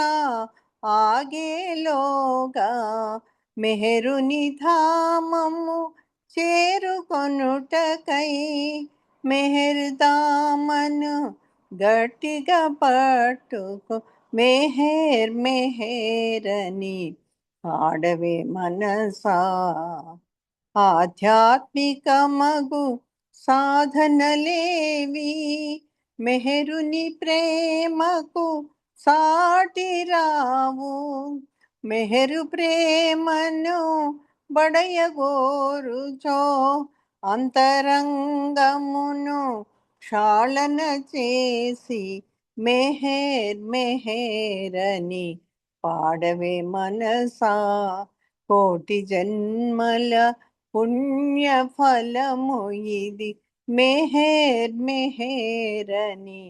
ఆగేలోగా మెహరుని ధామము చేరుకొనుటకై మెహర్ దామను గట్టిగా పట్టుకో మెహర్ మెహరని పాడవే మనసా ఆధ్యాత్మిక మగు సాధనలేవి మెహరుని ప్రేమకు సాటి రావు మెహరు ప్రేమను బడయగోరుచో అంతరంగమును క్షాళన చేసి మెహర్ మెహరని పాడవే మనసా కోటి జన్మల పుణ్య ఫలము ఇది మెహర్ మెహరని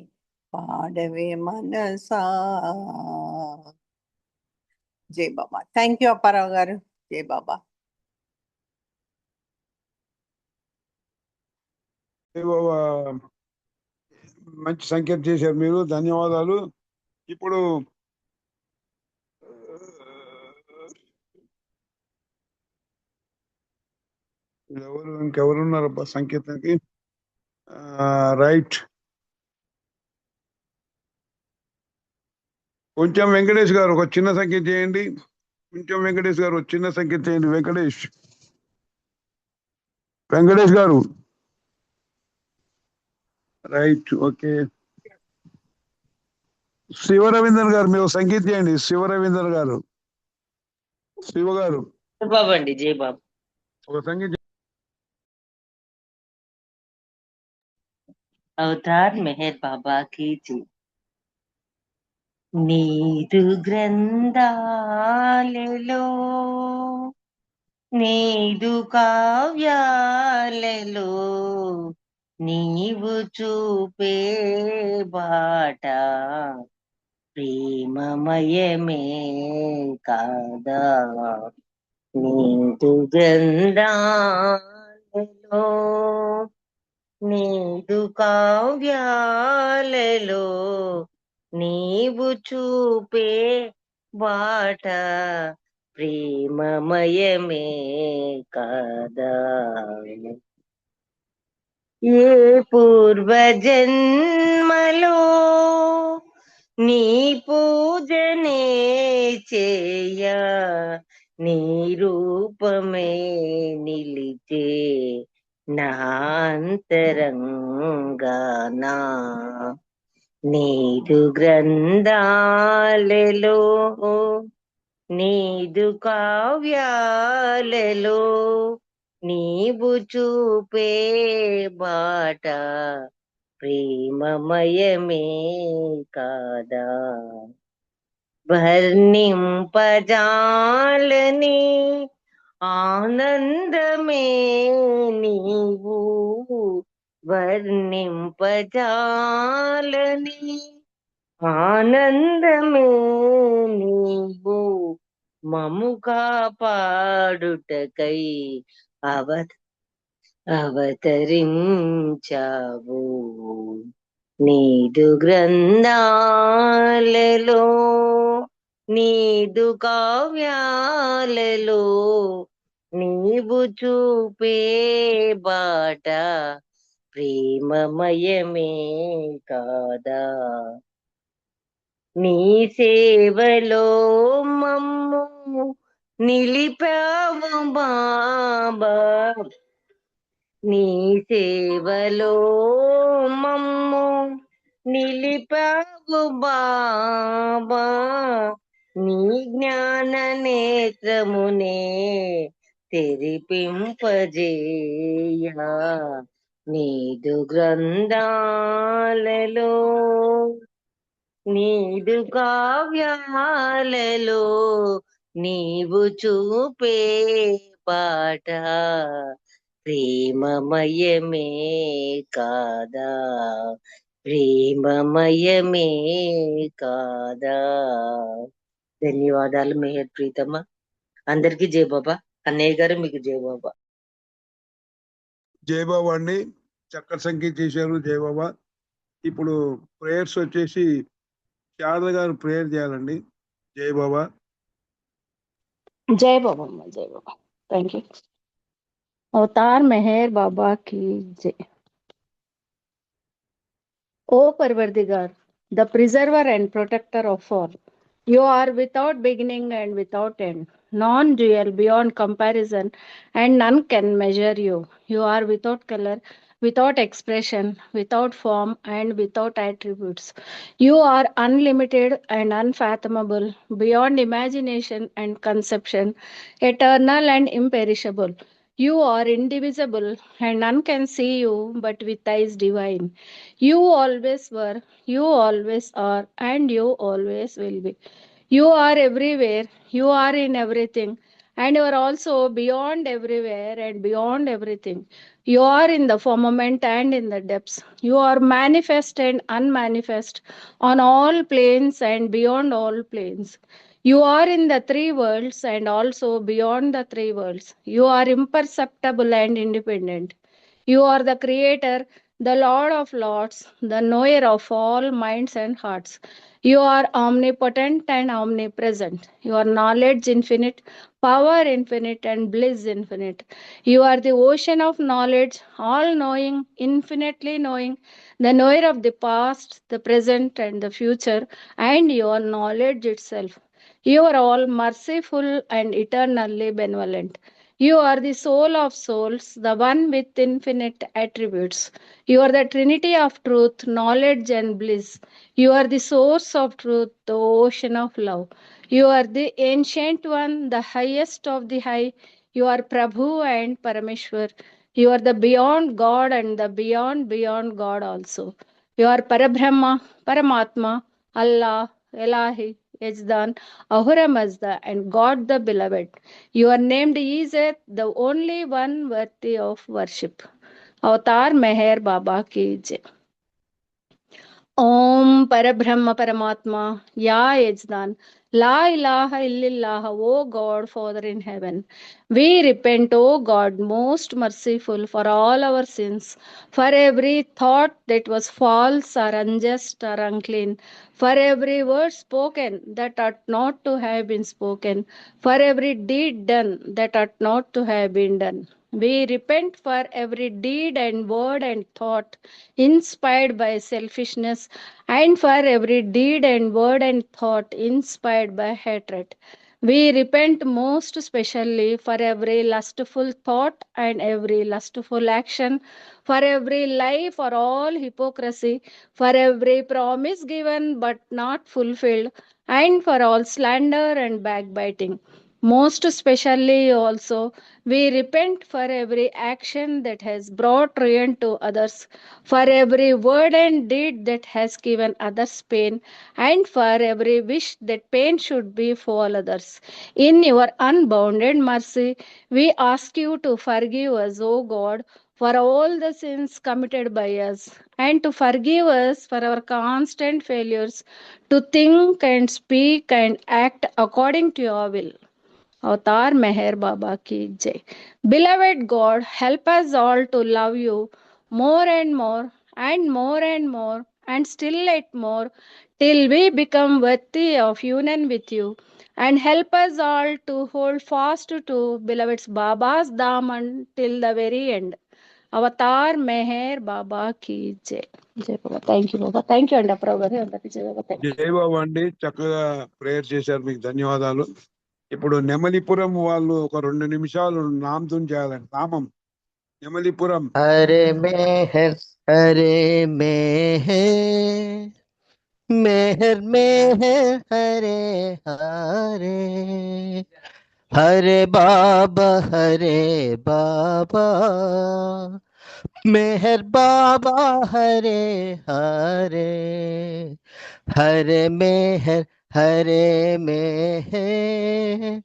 పాడవే మనసా. జై బాబా. థ్యాంక్ యూ అప్పారావు గారు. జై బాబా. మంచి సంకేతం చేశారు మీరు, ధన్యవాదాలు. ఇప్పుడు ఇంకెవరు ఉన్నారబ్బా సంకేతానికి? రైట్, కొంచెం వెంకటేష్ గారు ఒక చిన్న సంకేతం చేయండి. కొంచెం వెంకటేష్ గారు చిన్న సంకేతం చేయండి. వెంకటేష్ గారు. Right, okay. శివరవీందర్ గారు మీరు సంకేతం చేయండి. శివరవీందర్ గారు, శివ గారు బాబా అండి. జై బాబా. ఒక సంకేతం. అవతార్ మెహర్ బాబా की जय. నీదు గ్రంథాలలో నీదు కావ్యాలలో నీవు చూపే బాట ప్రేమమయమే కాదా. నీదు గ్రంథాలలో నీదు కావ్యాలలో నీవు చూపే బాట ప్రేమమయమే కాదా. ఏ పూర్వజన్మలో నీ పూజనే చేయ నీ రూపమే నిలిచే నాంతరంగానా. నీదు గ్రంథాలలో నీదు కావ్యాలలో నీవు చూపే బాట ప్రేమమయమే కాదా. వర్ణింపజాలని ఆనందమే నీవు వర్ణింపజాలని ఆనందమే నీవు మము కాపాడుటకై అవతరించావు. నీదు గ్రంథాలలో నీదు కావ్యాలలో నీవు చూపే బాట ప్రేమమయమే కాదా. నీ సేవలో మమ్ము నిలిపావు బాబా. నీ సేవలో మమ్ము నిలిపావు బాబా. నీ జ్ఞాన నేత్రమునే తెరిపింపజేయా. నీదు గ్రంథాలలో నీదు కావ్యాలలో నీవు చూపే బాట ప్రేమమయమే కాదా. ప్రేమమయమే కాదా. ధన్యవాదాలు మెహర్ ప్రీతమ్మ. అందరికీ జై బాబా. అన్నయ్య గారు మీకు జై బాబా. జై బాబా అండి, చక్కటి సంకేతం చేశారు. జై బాబా. ఇప్పుడు ప్రేయర్స్ వచ్చేసి శారద గారు ప్రేయర్ చేయాలండి. జై బాబా. जय बाबा अम्मा, जय बाबा. Thank you. अवतार मेहर बाबा की जय. O Parvardigar, the preserver and protector of all, you are without beginning and without end, non-dual, beyond comparison, and none can measure you. You are without color, without expression, without form, and without attributes. You are unlimited and unfathomable, beyond imagination and conception, eternal and imperishable. You are indivisible, and none can see you but with eyes divine. You always were, you always are, and you always will be. You are everywhere, you are in everything, and you are also beyond everywhere and beyond everything. You are in the firmament and in the depths. You are manifest and unmanifest on all planes and beyond all planes. You are in the three worlds and also beyond the three worlds. You are imperceptible and independent. You are the creator, the Lord of lords, the knower of all minds and hearts. You are omnipotent and omnipresent. Your knowledge infinite, power infinite, and bliss infinite. You are the ocean of knowledge, all knowing, infinitely knowing, the knower of the past, the present, and the future, and your knowledge itself. You are all merciful and eternally benevolent. You are the soul of souls, the one with infinite attributes. You are the trinity of truth, knowledge, and bliss. You are the source of truth, the ocean of love. You are the ancient one, the highest of the high. You are Prabhu and Parameshwar. You are the beyond God and the beyond God also. You are Parabrahma, Paramatma, Allah, Elahi, Yajdan, Ahura Mazda, and God the Beloved. You are named Izzat, the only one worthy of worship. Avatar Meher Baba ki jai. Om Parabrahma Paramatma, Ya Yajdan, La ilaha illallah, O God, Father in heaven. We repent, O God, most merciful, for all our sins, for every thought that was false or unjust or unclean, for every word spoken that ought not to have been spoken, for every deed done that ought not to have been done. We repent for every deed and word and thought inspired by selfishness, and for every deed and word and thought inspired by hatred. We repent most especially for every lustful thought and every lustful action, for every lie, for all hypocrisy, for every promise given but not fulfilled, and for all slander and backbiting. Most especially also, we repent for every action that has brought ruin to others, for every word and deed that has given others pain, and for every wish that pain should befall others. In your unbounded mercy, we ask you to forgive us, O God, for all the sins committed by us, and to forgive us for our constant failures to think and speak and act according to your will. Avatar Meher Baba ki jai. Beloved God, help us all to love you more and more and more and more and still yet more till we become worthy of union with you. And help us all to hold fast to beloved's Baba's Daman till the very end. Avatar Meher Baba ki jai. Jai Baba. Thank you, Baba. Thank you, and Baba. Jai Baba. Thank you. జై బాబా అండి, చక్కగా prayer చేశారు, మీకు ధన్యవాదాలు. ఇప్పుడు నెమలిపురం వాళ్ళు ఒక 2 నిమిషాలు నామం చేయాలండి. నామం నెమలిపురం. హరే మెహర్, హరే మెహర్, మెహర్ మెహర్, హరే హరే, హరే బాబా, హరే బాబా, మెహర్ బాబా, హరే హరే, హరే మెహర్, హరే మెహర్,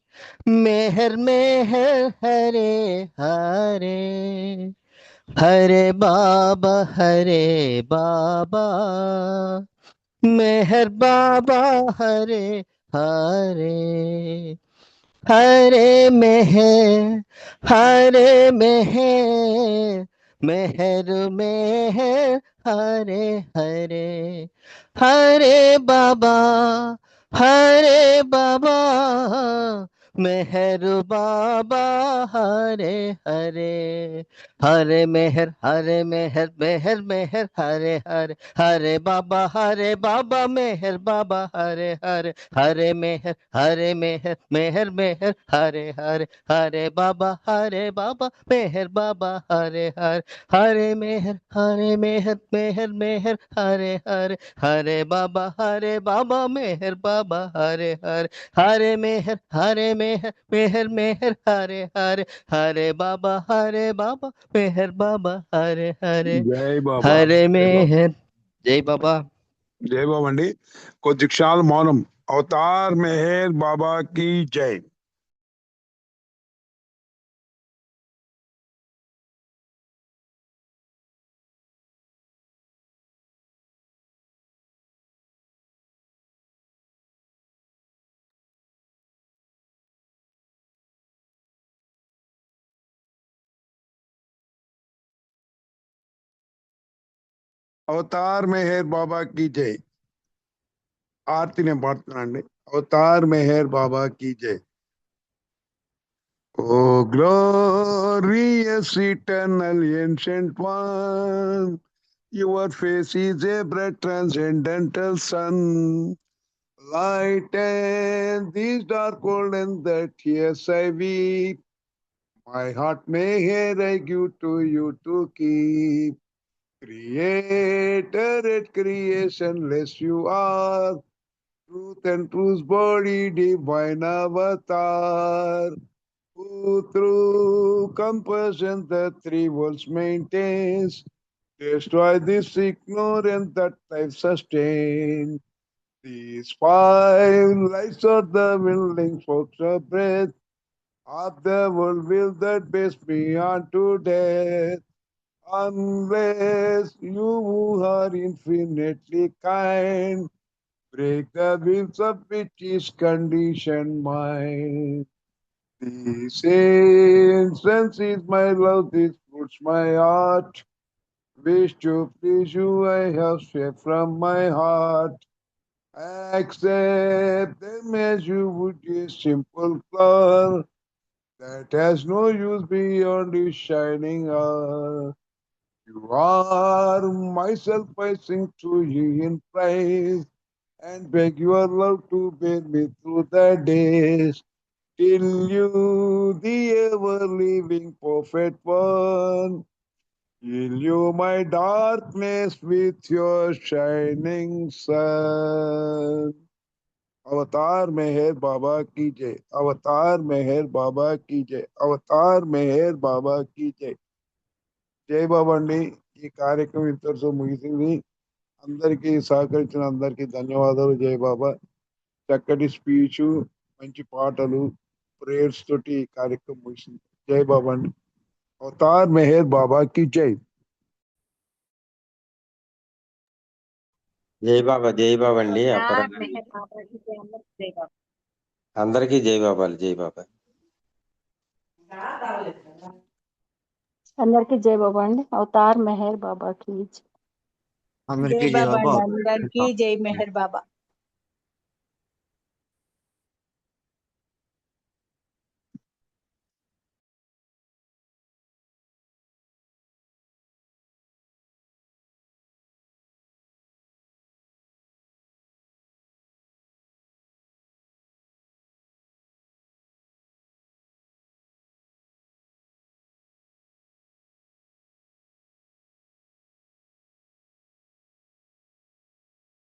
మెహర్ మెహర్, హరే హరే, హరే బాబా, హరే బాబా, మెహర్ బాబా, హరే హరే, హరే మెహర్, హరే మెహర్, మెహర్ మెహర్, హరే హరే, హరే బాబా, హరే బాబా, మెహర్ బాబా, హరే హరే, హరే మెహర్, హరే మెహర్, మెహర్ మెహర్, హరే హరే, హరే బాబా, హరే బాబా, మెహర్ బాబా, హరే హరే, హరే మెహర్, హరే మెహర్, మెహర్ మెహర్, హరే హరే, హరే బాబా, హరే బాబా, మెహర్ బాబా, హరే హరే, హరే మెహర్, హరే మెహర్, మెహర్ మెహర్, హరే హరే, హరే బాబా, హరే బాబా, మెహర్ బాబా, హరే హరే, హరే మెహర్, హరే మెహర్, మెహర్ మెహర్, హరే హరే, హరే బాబా, హరే బాబా, మెహర్ బాబా, హరే హరే, జై బాబా. హరే మెహర్. జై బాబా. జై బాబా అండి. కొద్ది క్షణాలు మౌనం. అవతార్ మెహర్ బాబా కి జై. అవతార్ మెహర్ బాబా की जय ఆర్తి నేను పాడుతున్నానండి అవతార్ మెహర్ బాబా की जय Oh glorious eternal ancient one, your face is a bright transcendental sun, lighten this dark world and that tears I weep. My heart may hear I give to you to keep. Creator at creationless you are, truth and truth's body, divine avatar. Who through compassion the three worlds maintains, destroy this ignorance that life sustains. These five lights are the willing folks of breath of the world will that base beyond to death. Unless you who are infinitely kind, break the wheels of which is conditioned mind. This incense is my love, this fruits my heart. Wish to please you, I have shared from my heart. Accept them as you would a simple flower that has no use beyond its shining hour. You are myself, I sing to you in praise and beg your love to bear me through the days. Till you, the ever-living perfect one, fill you my darkness with your shining sun. अवतार मेहर बाबा की जय अवतार मेहर बाबा की जय अवतार मेहर बाबा की जय జై బాబా అండి ఈ కార్యక్రమం ఇంతటితో ముగిసింది అందరికీ సహకరించిన అందరికీ ధన్యవాదాలు జై బాబా చక్కటి స్పీచ్ మంచి పాటలు ప్రేయర్స్ తోటి ఈ కార్యక్రమం ముగిసింది జై బాబా అండి అవతార్ మెహర్ బాబా కి జై జై బాబా అండి అవతార్ అపర మెహర్ బాబాకి జై అందరికి జై బాబా అందరికీ జై బాబాలు జై బాబా అందరికీ జై బాబా అండి అవతార్ మెహర్ బాబా की जय జై బాబా అండి అందరికి జై మెహర్ బాబా